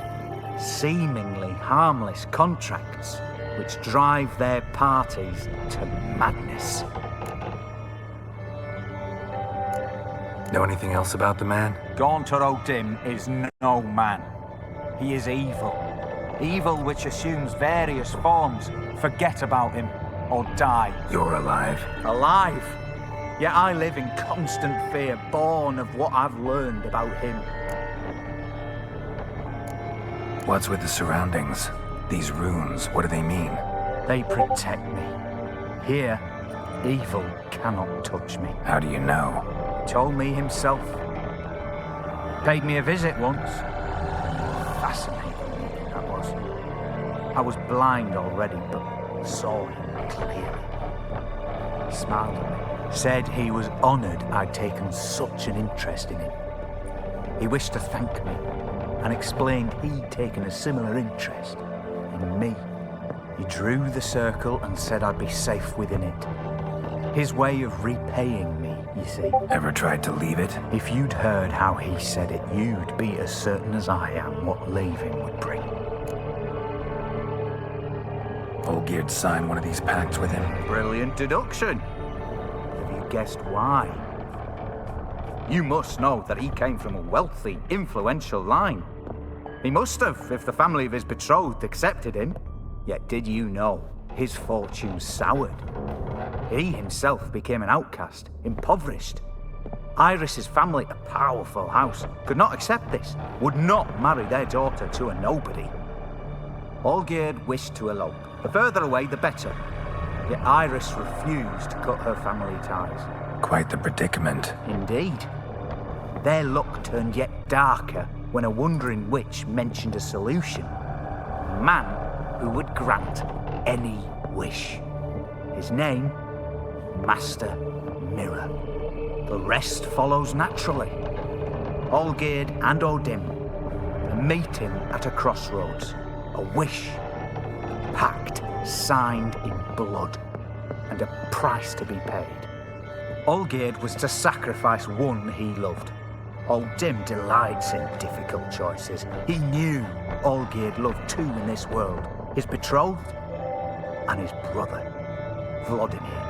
Seemingly harmless contracts which drive their parties to madness. Know anything else about the man? Gaunter O'Dim is no man. He is evil. Evil which assumes various forms. Forget about him or die. You're alive. Alive? Yet I live in constant fear, born of what I've learned about him. What's with the surroundings? These runes, what do they mean? They protect me. Here, evil cannot touch me. How do you know? He told me himself. Paid me a visit once. Fascinating, that was. I was blind already, but saw him clearly. He smiled at me, said he was honoured I'd taken such an interest in him. He wished to thank me, and explained he'd taken a similar interest in me. He drew the circle and said I'd be safe within it. His way of repaying me, you see. Ever tried to leave it? If you'd heard how he said it, you'd be as certain as I am what leaving would bring. Olgierd signed one of these pacts with him? Brilliant deduction. Have you guessed why? You must know that he came from a wealthy, influential line. He must have, if the family of his betrothed accepted him. Yet did you know his fortune soured? He himself became an outcast, impoverished. Iris's family, a powerful house, could not accept this, would not marry their daughter to a nobody. Olgierd wished to elope. The further away, the better. Yet Iris refused to cut her family ties. Quite the predicament. Indeed. Their luck turned yet darker when a wandering witch mentioned a solution. A man who would grant any wish. His name, Master Mirror. The rest follows naturally. Olgierd and O'Dim meet him at a crossroads. A wish. A pact signed in blood. And a price to be paid. Olgierd was to sacrifice one he loved. Old Dim delights in difficult choices. He knew Olgierd loved two in this world. His betrothed and his brother, Vladimir.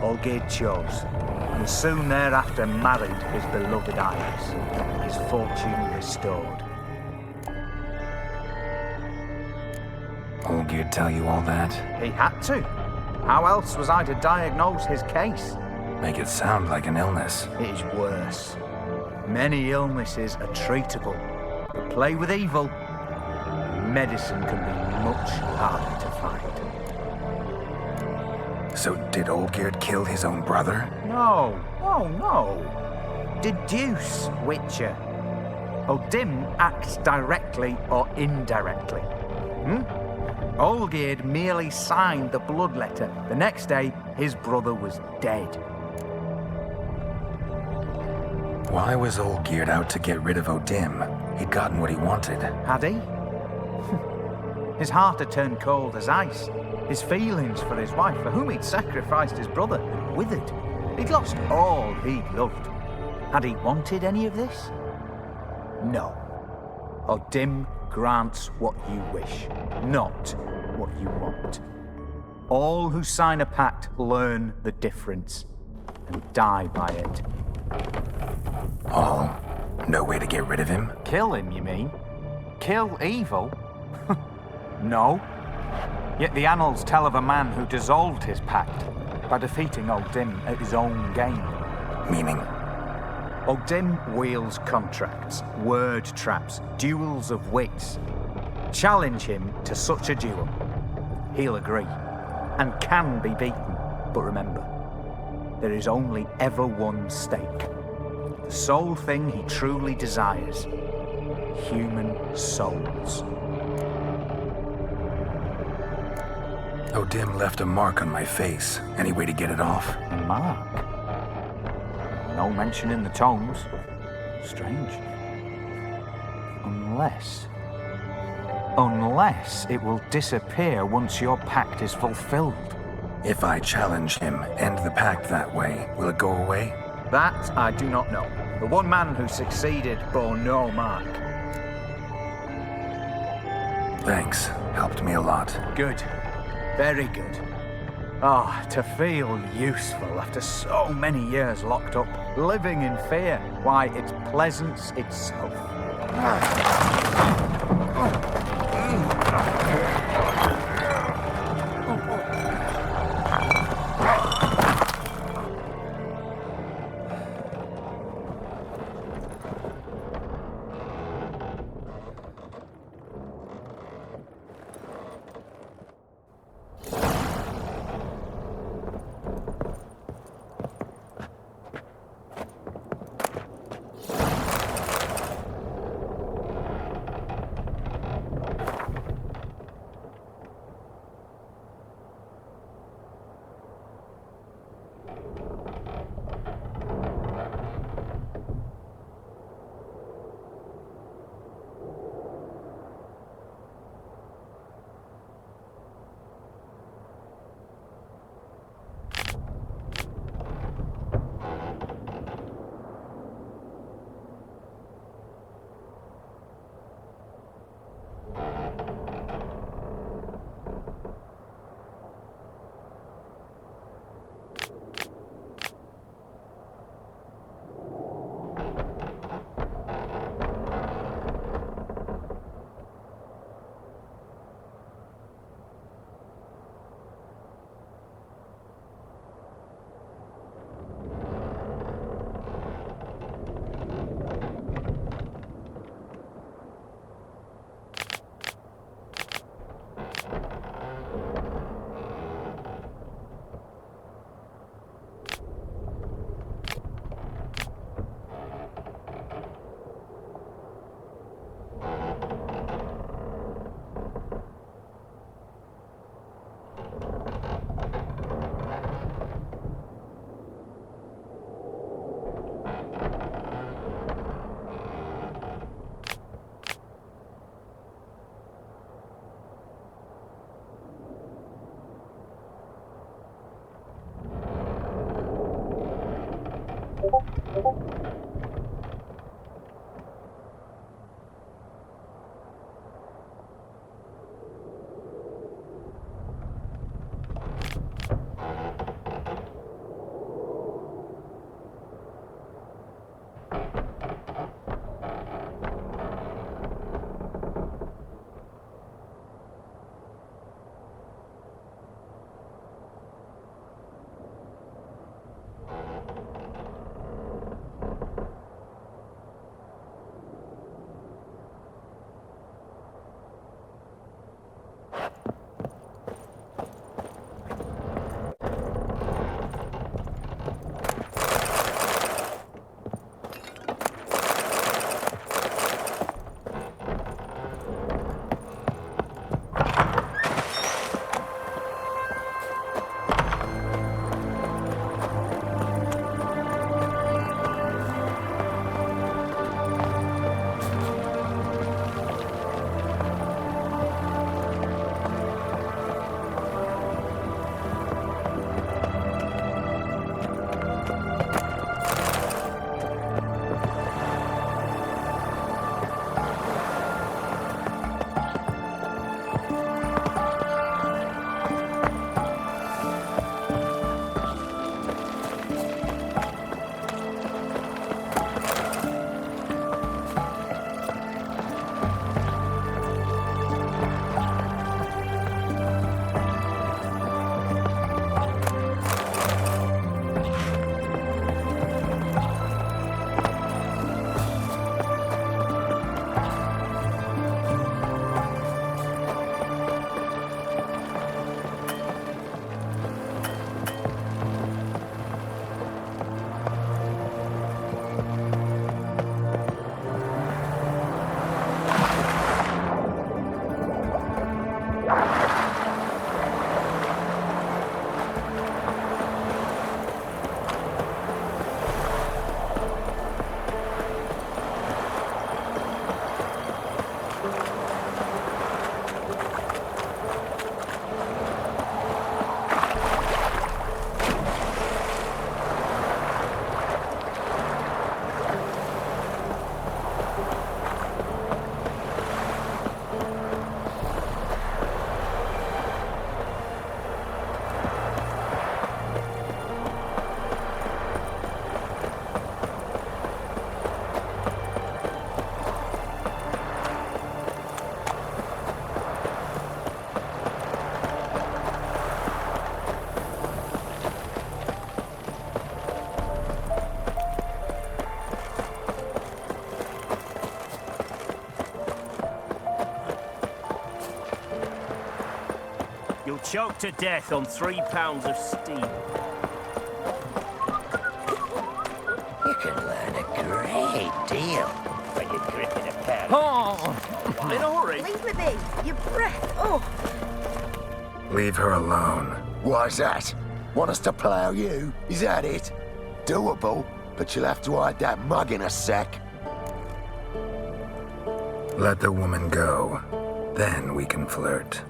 Olgierd chose, and soon thereafter married his beloved Iris, his fortune restored. Olgierd tell you all that? He had to. How else was I to diagnose his case? Make it sound like an illness. It is worse. Many illnesses are treatable. But play with evil, medicine can be much harder to find. So did Olgierd kill his own brother? No. Oh, no. Deduce, Witcher. Dim acts directly or indirectly. Olgierd merely signed the blood letter. The next day, his brother was dead. Why was Olgierd out to get rid of Odim? He'd gotten what he wanted. Had he? His heart had turned cold as ice. His feelings for his wife, for whom he'd sacrificed his brother, had withered. He'd lost all he'd loved. Had he wanted any of this? No. Odim grants what you wish, not what you want. All who sign a pact learn the difference and die by it. All? No way to get rid of him? Kill him, you mean? Kill evil? No. Yet the annals tell of a man who dissolved his pact by defeating Dim at his own game. Meaning? Dim wields contracts, word traps, duels of wits. Challenge him to such a duel. He'll agree, and can be beaten. But remember, there is only ever one stake. The sole thing he truly desires. Human souls. Odim left a mark on my face. Any way to get it off? A mark? No mention in the tomes. Strange. Unless it will disappear once your pact is fulfilled. If I challenge him, end the pact that way, will it go away? That I do not know. The one man who succeeded bore no mark. Thanks. Helped me a lot. Good. Very good. To feel useful after so many years locked up, living in fear. Why, it's pleasance itself. You'll choke to death on 3 pounds of steam. You can learn a great deal when you're gripping a pen. Oh! In a hurry? Leave me be. Your breath. Oh. Leave her alone. Why's that? Want us to plough you? Is that it? Doable, but you'll have to hide that mug in a sec. Let the woman go. Then we can flirt.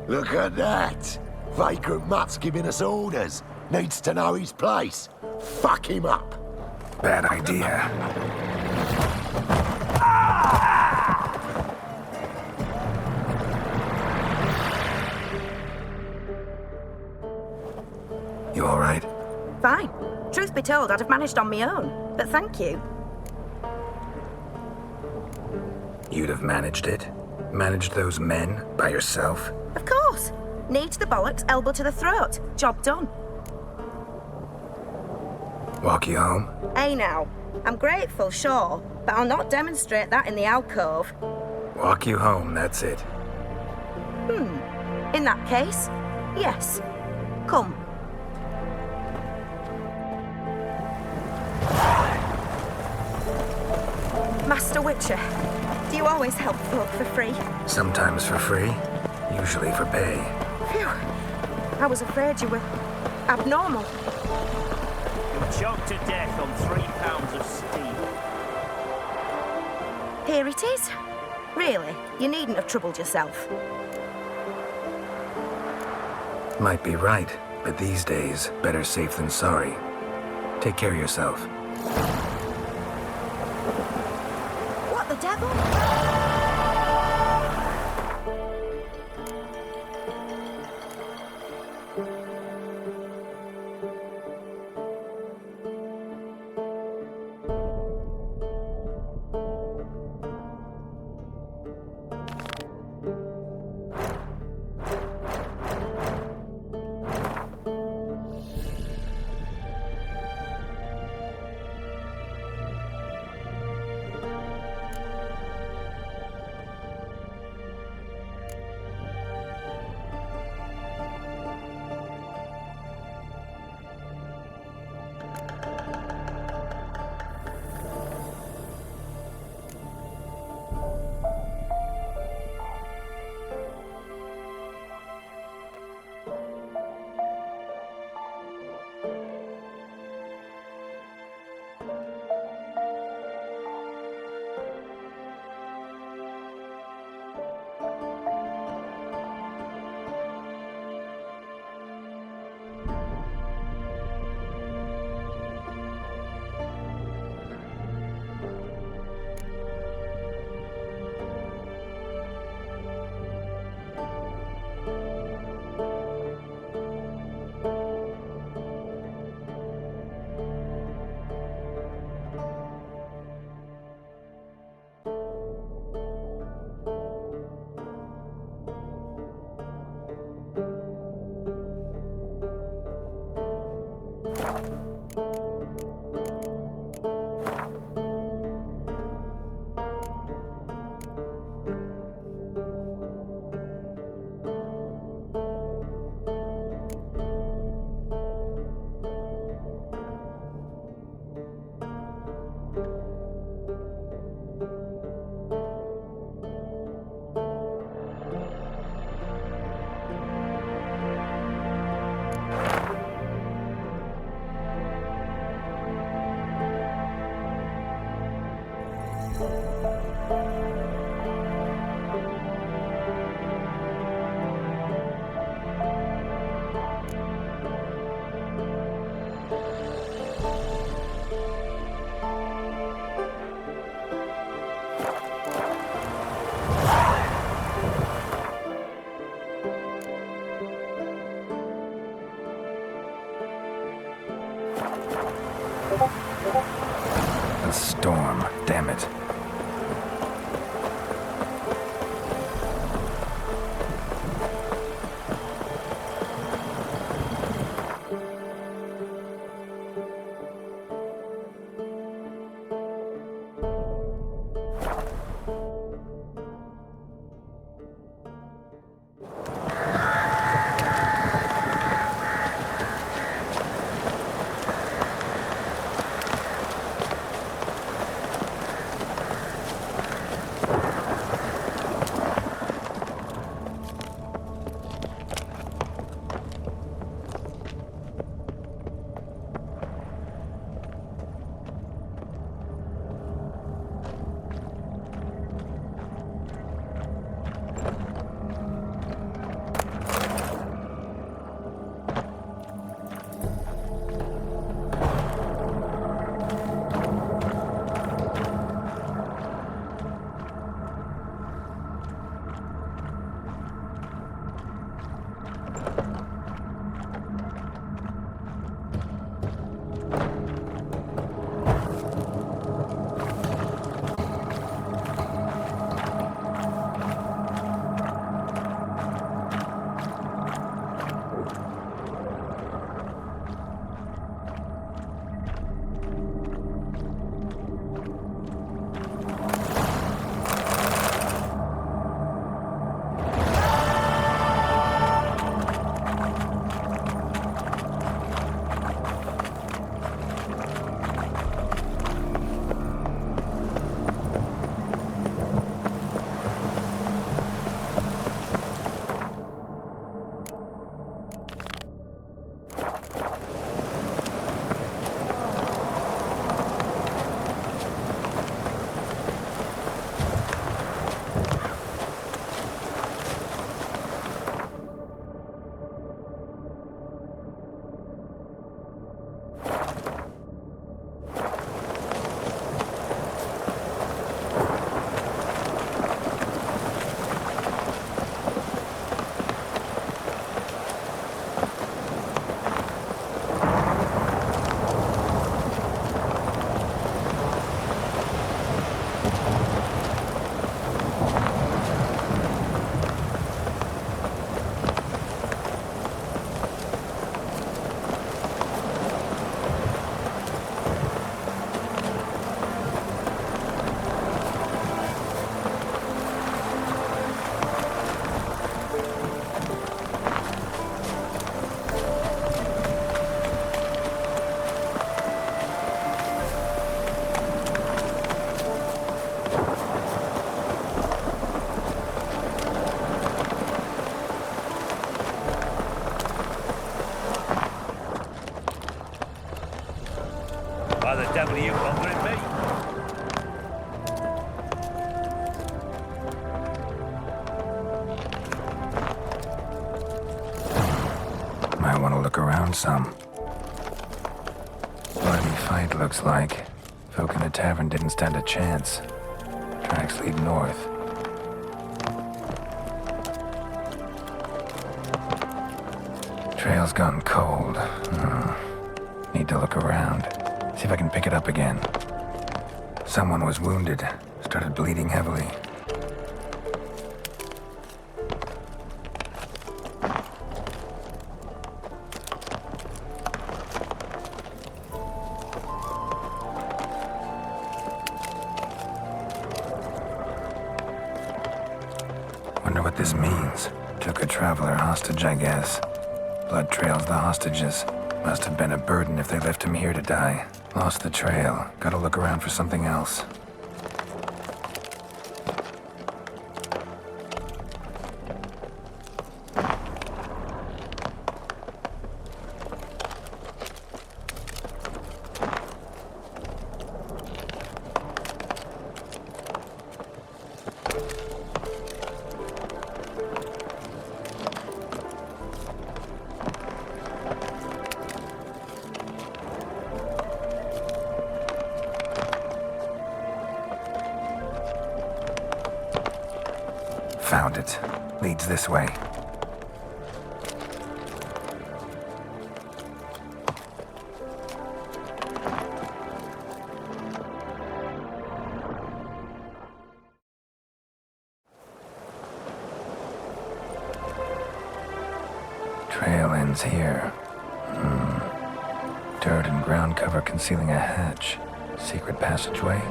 Look at that! Vagrant mutt's giving us orders. Needs to know his place. Fuck him up. Bad idea. You all right? Fine. Truth be told, I'd have managed on my own. But thank you. You'd have managed it? Managed those men by yourself? Of course. Knee to the bollocks, elbow to the throat. Job done. Walk you home? Hey now. I'm grateful, sure, but I'll not demonstrate that in the alcove. Walk you home, that's it. In that case, yes. Come. Master Witcher, do you always help folk for free? Sometimes for free, usually for pay. Phew. I was afraid you were abnormal. You'll choke to death on 3 pounds of steam. Here it is. Really, you needn't have troubled yourself. Might be right, but these days, better safe than sorry. Take care of yourself. What the devil? devil are you bothering me? Might want to look around some. Bloody fight, looks like. Folk in the tavern didn't stand a chance. Tracks lead north. Trail's gone cold. Need to look around. See if I can pick it up again. Someone was wounded. Started bleeding heavily. Wonder what this means. Took a traveler hostage, I guess. Blood trails the hostages. Must have been a burden if they left him here to die. Lost the trail. Gotta look around for something else. Found it. Leads this way. Trail ends here. Dirt and ground cover concealing a hatch. Secret passageway?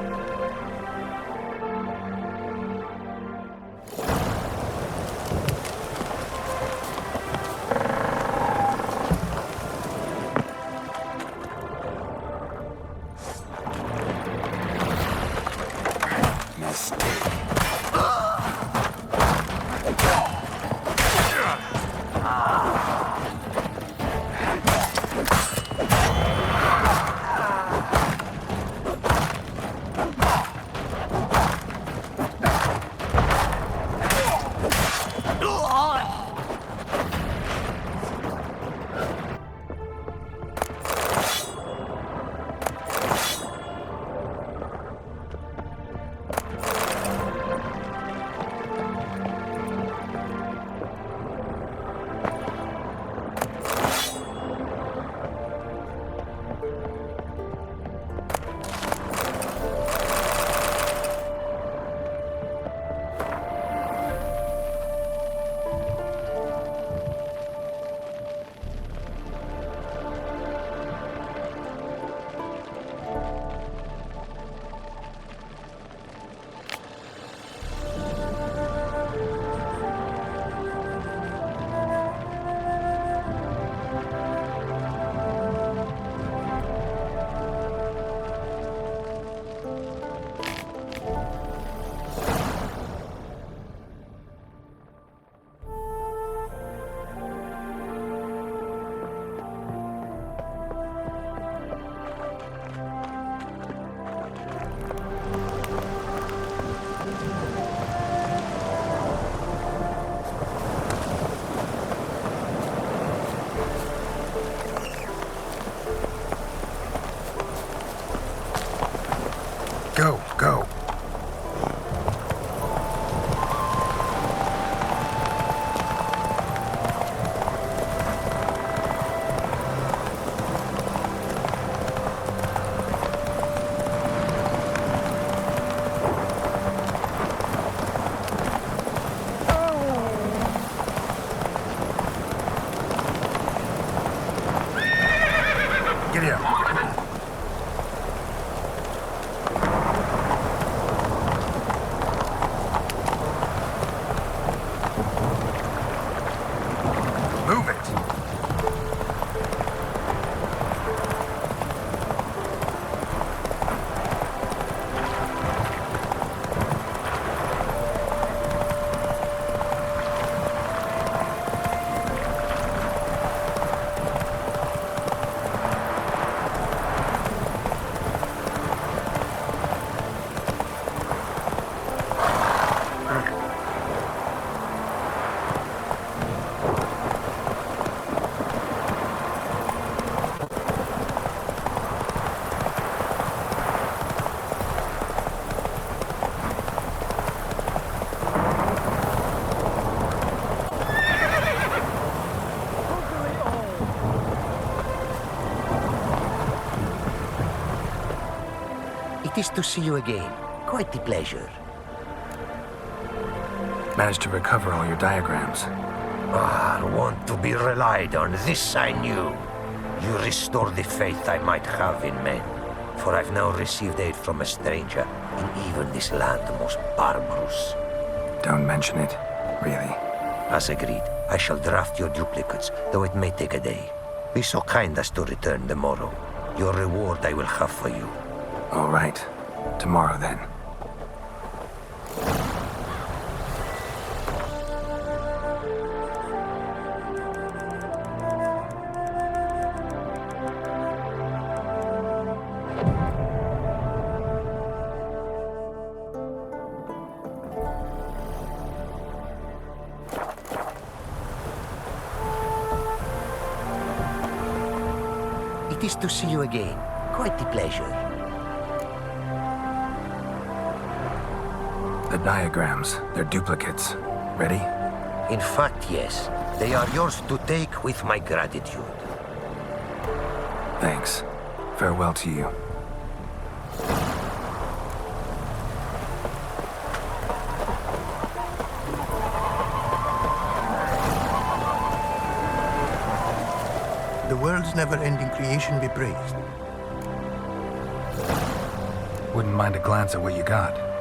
It is to see you again. Quite the pleasure. Managed to recover all your diagrams. Ah, want to be relied on. This I knew. You restore the faith I might have in men. For I've now received aid from a stranger in even this land most barbarous. Don't mention it, really. As agreed, I shall draft your duplicates, though it may take a day. Be so kind as to return tomorrow. Your reward I will have for you. All right. Tomorrow, then. It is to see you again. Quite the pleasure. The diagrams, they're duplicates. Ready? In fact, yes. They are yours to take with my gratitude. Thanks. Farewell to you. The world's never-ending creation be praised. Wouldn't mind a glance at what you got.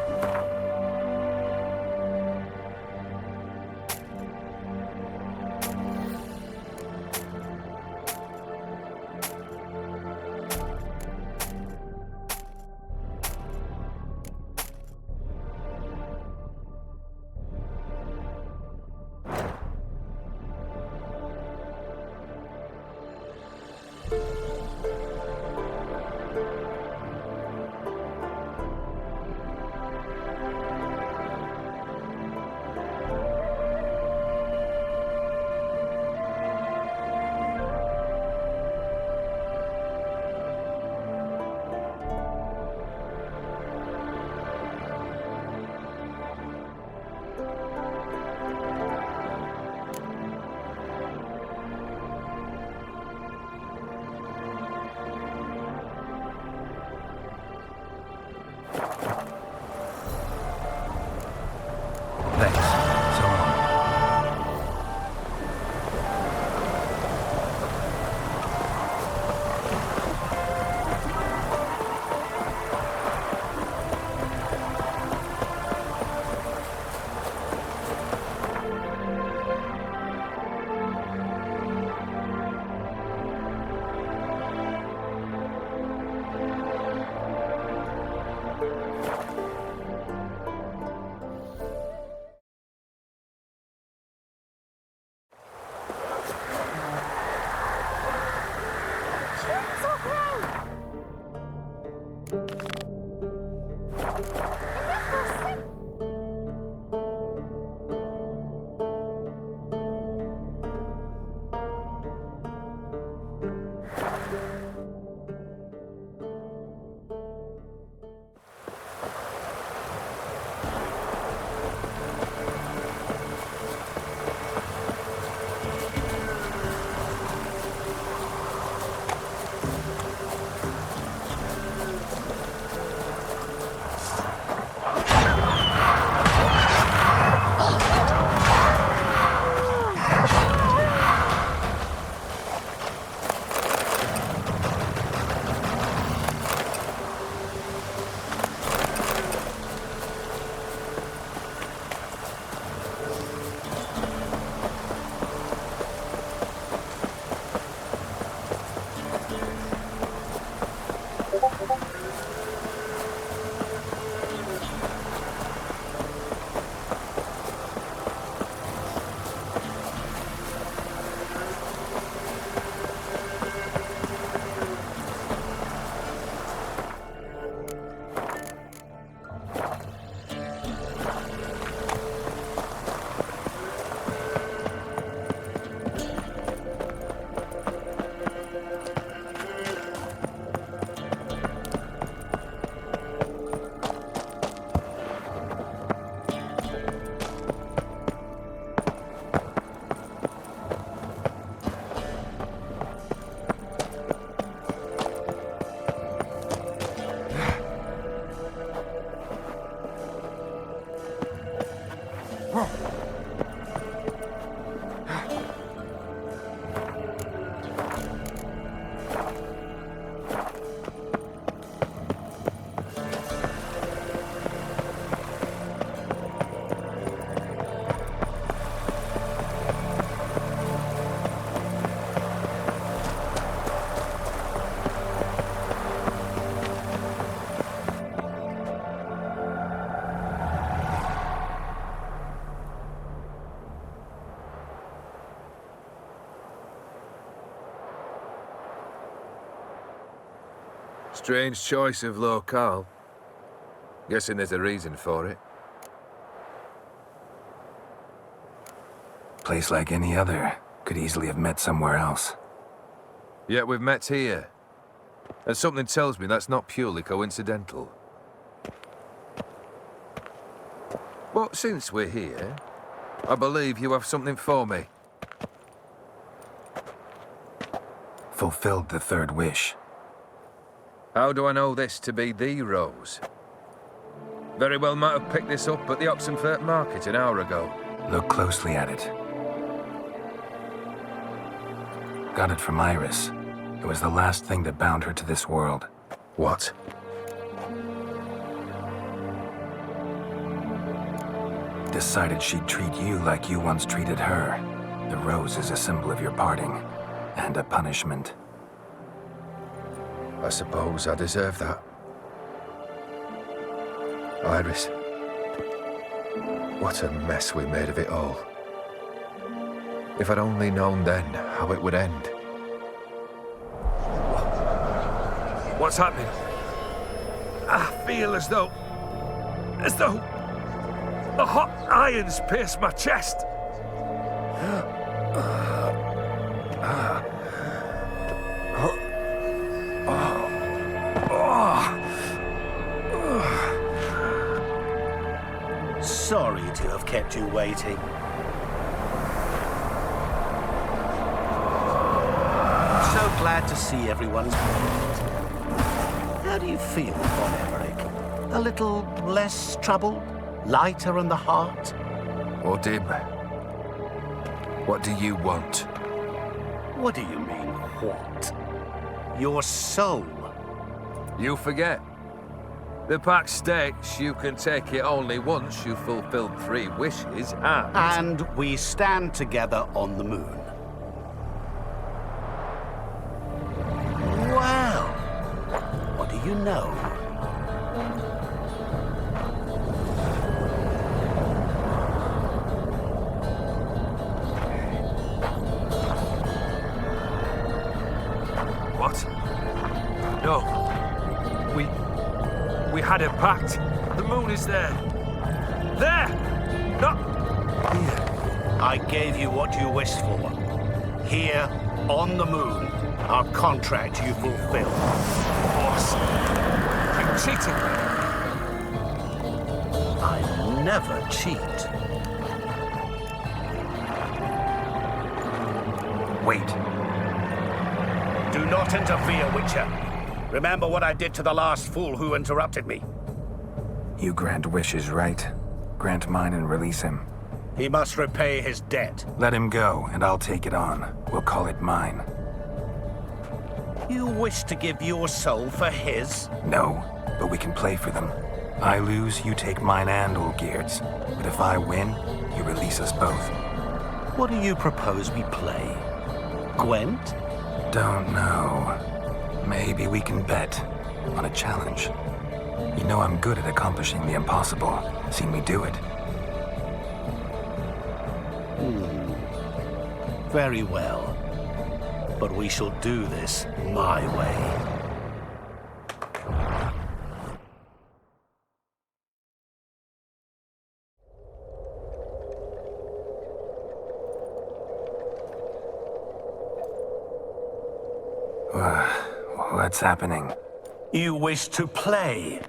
Strange choice of locale. Guessing there's a reason for it. Place like any other. Could easily have met somewhere else. Yet we've met here. And something tells me that's not purely coincidental. But since we're here, I believe you have something for me. Fulfilled the third wish. How do I know this to be the rose? Very well might have picked this up at the Oxenfurt market an hour ago. Look closely at it. Got it from Iris. It was the last thing that bound her to this world. What? Decided she'd treat you like you once treated her. The rose is a symbol of your parting, and a punishment. I suppose I deserve that. Iris. What a mess we made of it all. If I'd only known then how it would end. What's happening? I feel as though the hot irons pierce my chest. Sorry to have kept you waiting. So glad to see everyone's moved. How do you feel, Von Emmerich? A little less troubled? Lighter in the heart? Or dim? What do you want? What do you mean, what? Your soul. You forget. The pact states you can take it only once you've fulfilled 3 wishes and... And we stand together on the moon. Well, what do you know? What? No. We had a pact. The moon is there. There! Not here. I gave you what you wished for. Here, on the moon, our contract you fulfilled. Boss, you cheated me. I never cheat. Wait. Do not interfere, Witcher. Remember what I did to the last fool who interrupted me. You grant wishes, right? Grant mine and release him. He must repay his debt. Let him go, and I'll take it on. We'll call it mine. You wish to give your soul for his? No, but we can play for them. I lose, you take mine and Olgierd's. But if I win, you release us both. What do you propose we play? Gwent? Don't know. Maybe we can bet on a challenge. You know I'm good at accomplishing the impossible. Seen me do it. Very well. But we shall do this my way. What's happening? You wish to play,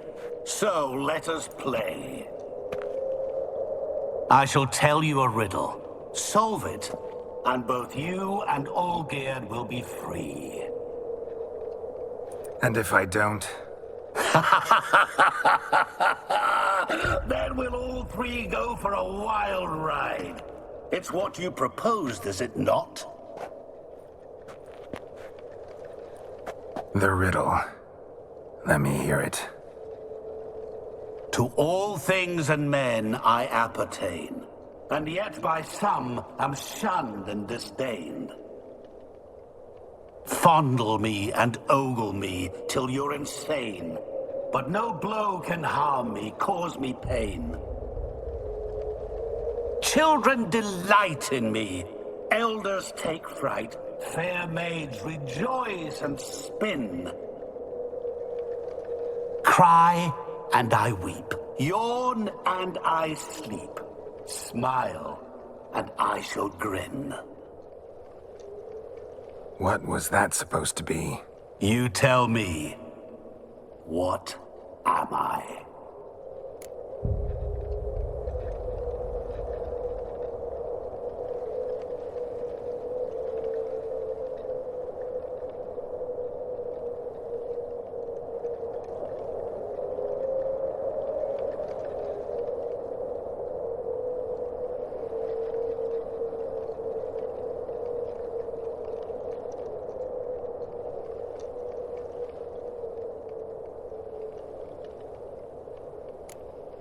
so let us play. I shall tell you a riddle. Solve it, and both you and Olgierd will be free. And if I don't? Then we'll all 3 go for a wild ride. It's what you proposed, is it not? The riddle. Let me hear it. To all things and men I appertain, and yet by some am shunned and disdained. Fondle me and ogle me till you're insane, but no blow can harm me, cause me pain. Children delight in me, elders take fright, fair maids rejoice and spin. Cry and I weep. Yawn and I sleep. Smile and I shall grin. What was that supposed to be? You tell me. What am I?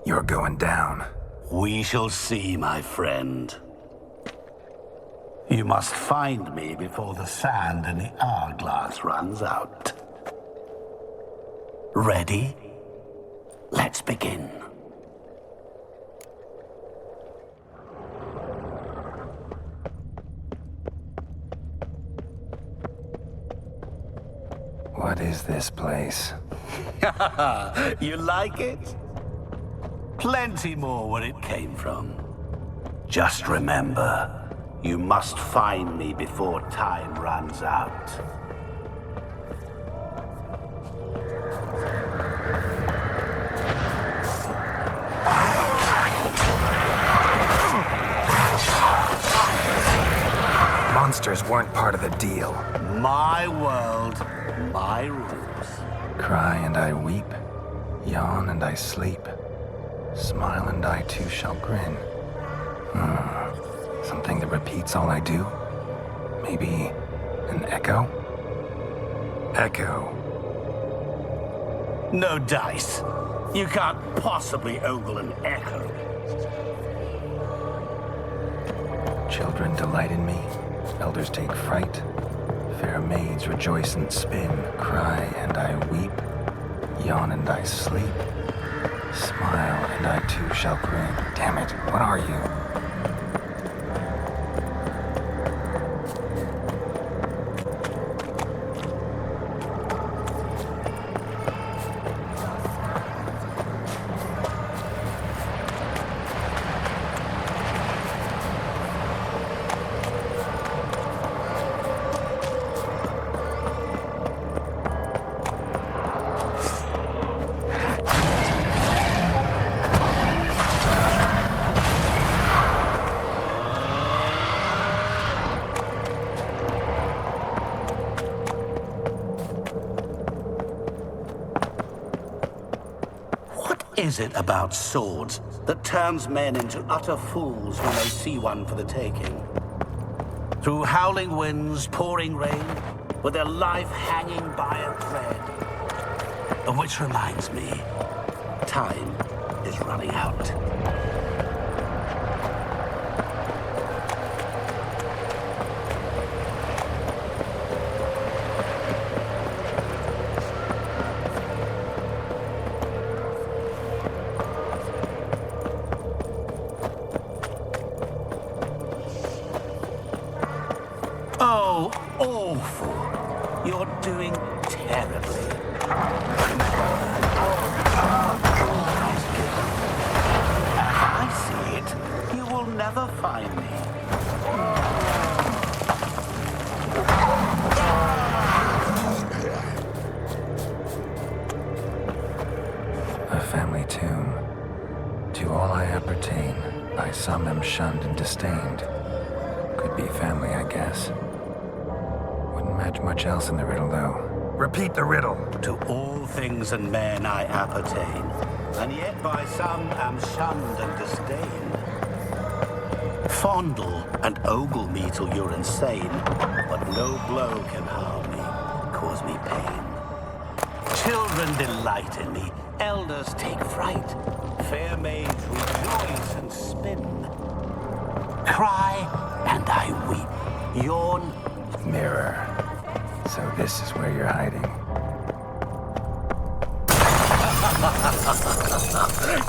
You're going down. We shall see, my friend. You must find me before the sand in the hourglass runs out. Ready? Let's begin. What is this place? You like it? Plenty more where it came from. Just remember, you must find me before time runs out. Monsters weren't part of the deal. My world, my rules. Cry and I weep, yawn and I sleep. Smile and I too shall grin. Something that repeats all I do? Maybe an echo? Echo. No dice. You can't possibly ogle an echo. Children delight in me, elders take fright. Fair maids rejoice and spin. Cry and I weep, yawn and I sleep. Smile, and I too shall grin. Damn it, what are you? Is it about swords that turns men into utter fools when they see one for the taking? Through howling winds, pouring rain, with their life hanging by a thread. Which reminds me, time is running out. Oh, awful. You're doing terribly. As I see it, you will never find me. A family tomb. To all I appertain, by some am shunned and disdained. Could be family, I guess. Wouldn't match much else in the riddle, though. Repeat the riddle. To all things and men I appertain, and yet by some am shunned and disdained. Fondle and ogle me till you're insane, but no blow can harm me, cause me pain. Children delight in me, elders take fright, fair maids rejoice and spin. Cry and I weep, yawn. Mirror. So this is where you're hiding.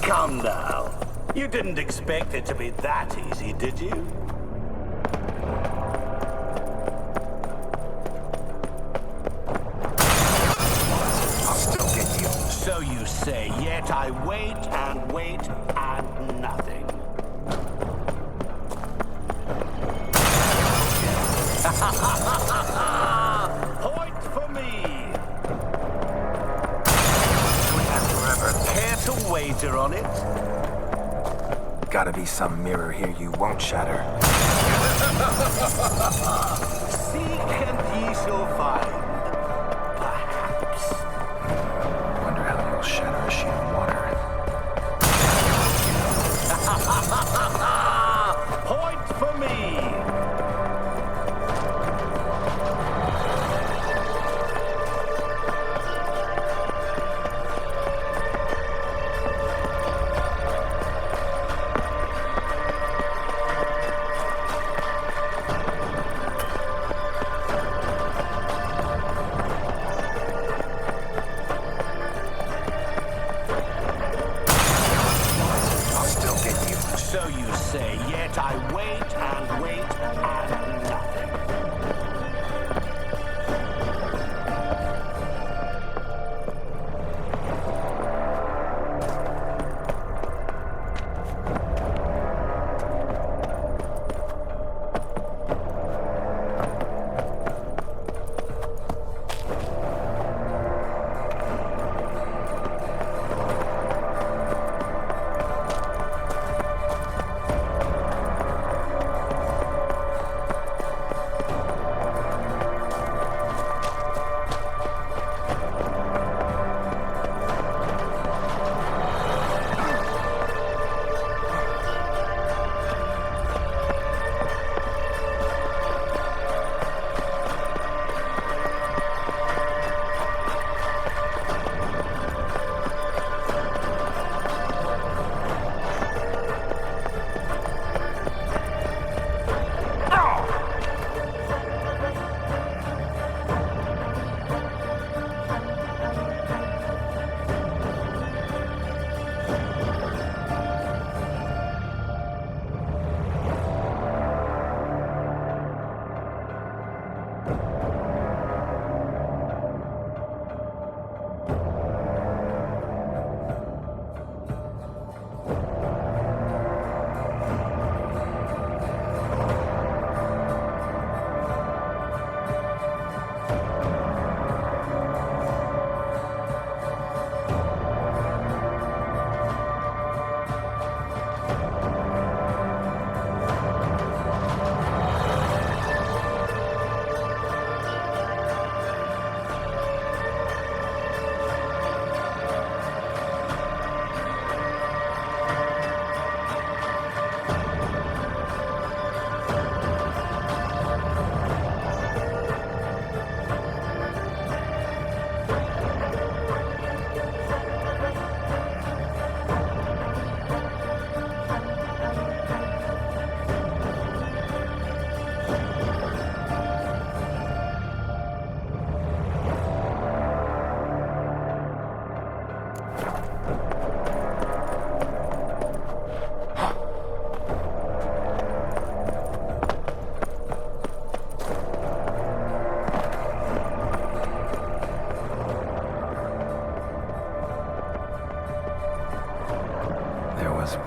Come now. You didn't expect it to be that easy, did you? I'll still get you. So you you say, yet I wait and wait and nothing. Point for me! Doing that forever. Care to wager on it? Gotta be some mirror here you won't shatter. Seek and ye shall find. Perhaps. Wonder how you'll shatter a sheet of water. Point for me! So you say, yet I wait and wait and nothing.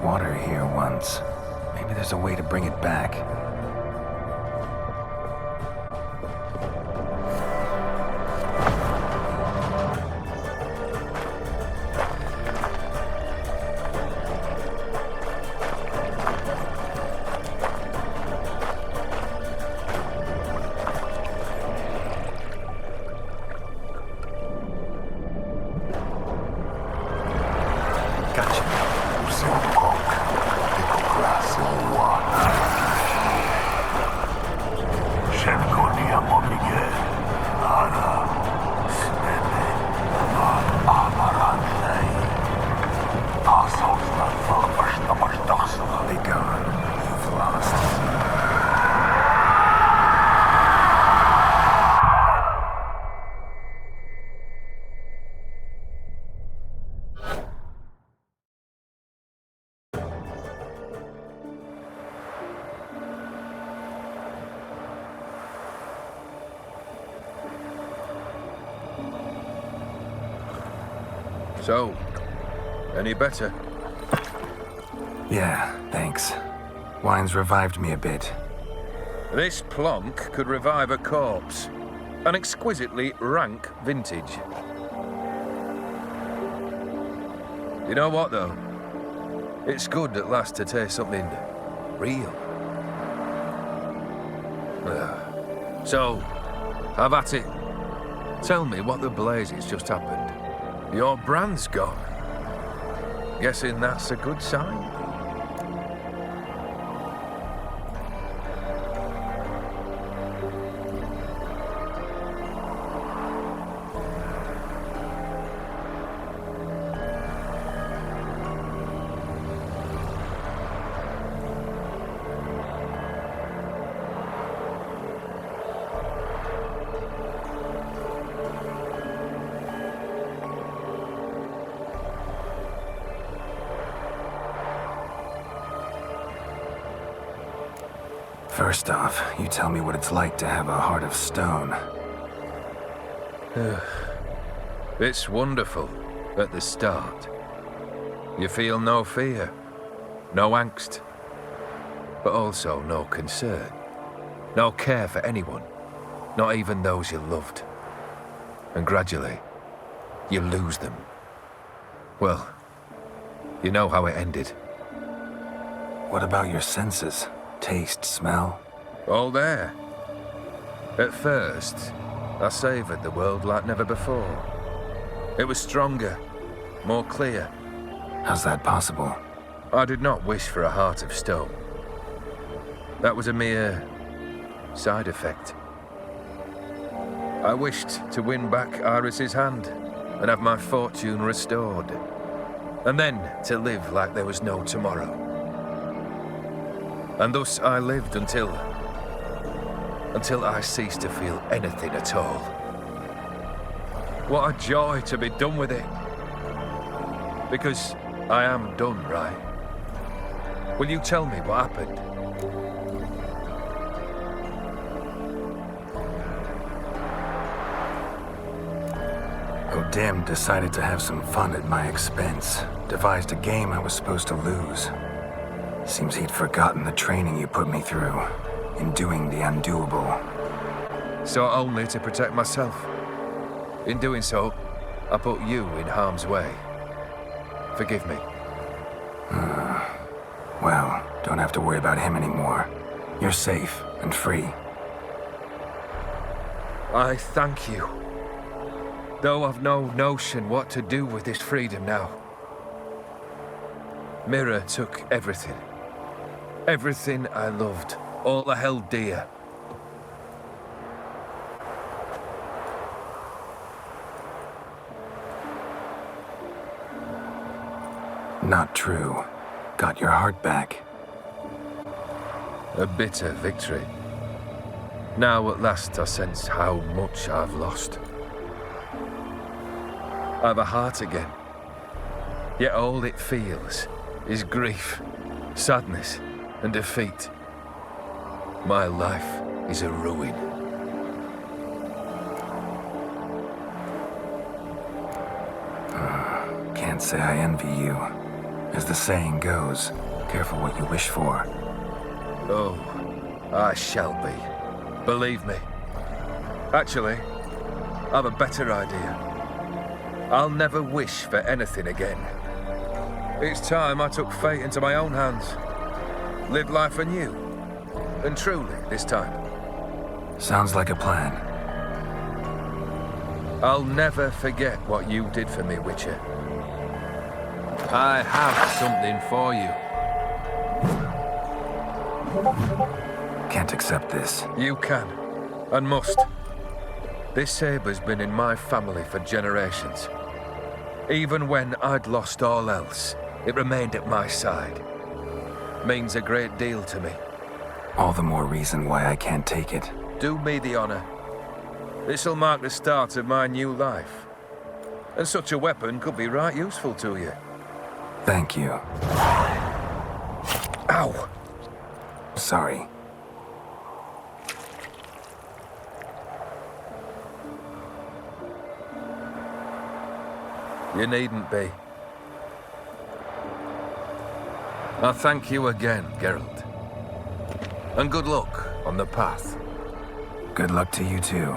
Water here once. Maybe there's a way to bring it back. Gotcha. So, any better? Yeah, thanks. Wine's revived me a bit. This plonk could revive a corpse. An exquisitely rank vintage. You know what, though? It's good at last to taste something real. So, have at it. Tell me what the blazes just happened. Your brand's gone. Guessing that's a good sign? First off, you tell me what it's like to have a heart of stone. It's wonderful at the start. You feel no fear, no angst, but also no concern, no care for anyone, not even those you loved. And gradually, you lose them. Well, you know how it ended. What about your senses? Taste, smell? All there. At first, I savoured the world like never before. It was stronger, more clear. How's that possible? I did not wish for a heart of stone. That was a mere side effect. I wished to win back Iris's hand and have my fortune restored. And then to live like there was no tomorrow. And thus I lived until I ceased to feel anything at all. What a joy to be done with it. Because I am done, right? Will you tell me what happened? O'Dim decided to have some fun at my expense. Devised a game I was supposed to lose. Seems he'd forgotten the training you put me through in doing the undoable. So only to protect myself. In doing so, I put you in harm's way. Forgive me. Well, don't have to worry about him anymore. You're safe and free. I thank you. Though I've no notion what to do with this freedom now. Mira took everything. Everything I loved, all I held dear. Not true. Got your heart back. A bitter victory. Now at last I sense how much I've lost. I've a heart again. Yet all it feels is grief, sadness, and defeat. My life is a ruin. Can't say I envy you. As the saying goes, careful what you wish for. Oh, I shall be. Believe me. Actually, I've a better idea. I'll never wish for anything again. It's time I took fate into my own hands. Live life anew. And truly, this time. Sounds like a plan. I'll never forget what you did for me, Witcher. I have something for you. Can't accept this. You can, and must. This sabre's been in my family for generations. Even when I'd lost all else, it remained at my side. Means a great deal to me. All the more reason why I can't take it. Do me the honor. This'll mark the start of my new life. And such a weapon could be right useful to you. Thank you. Ow! Sorry. You needn't be. I thank you again, Geralt. And good luck on the path. Good luck to you too.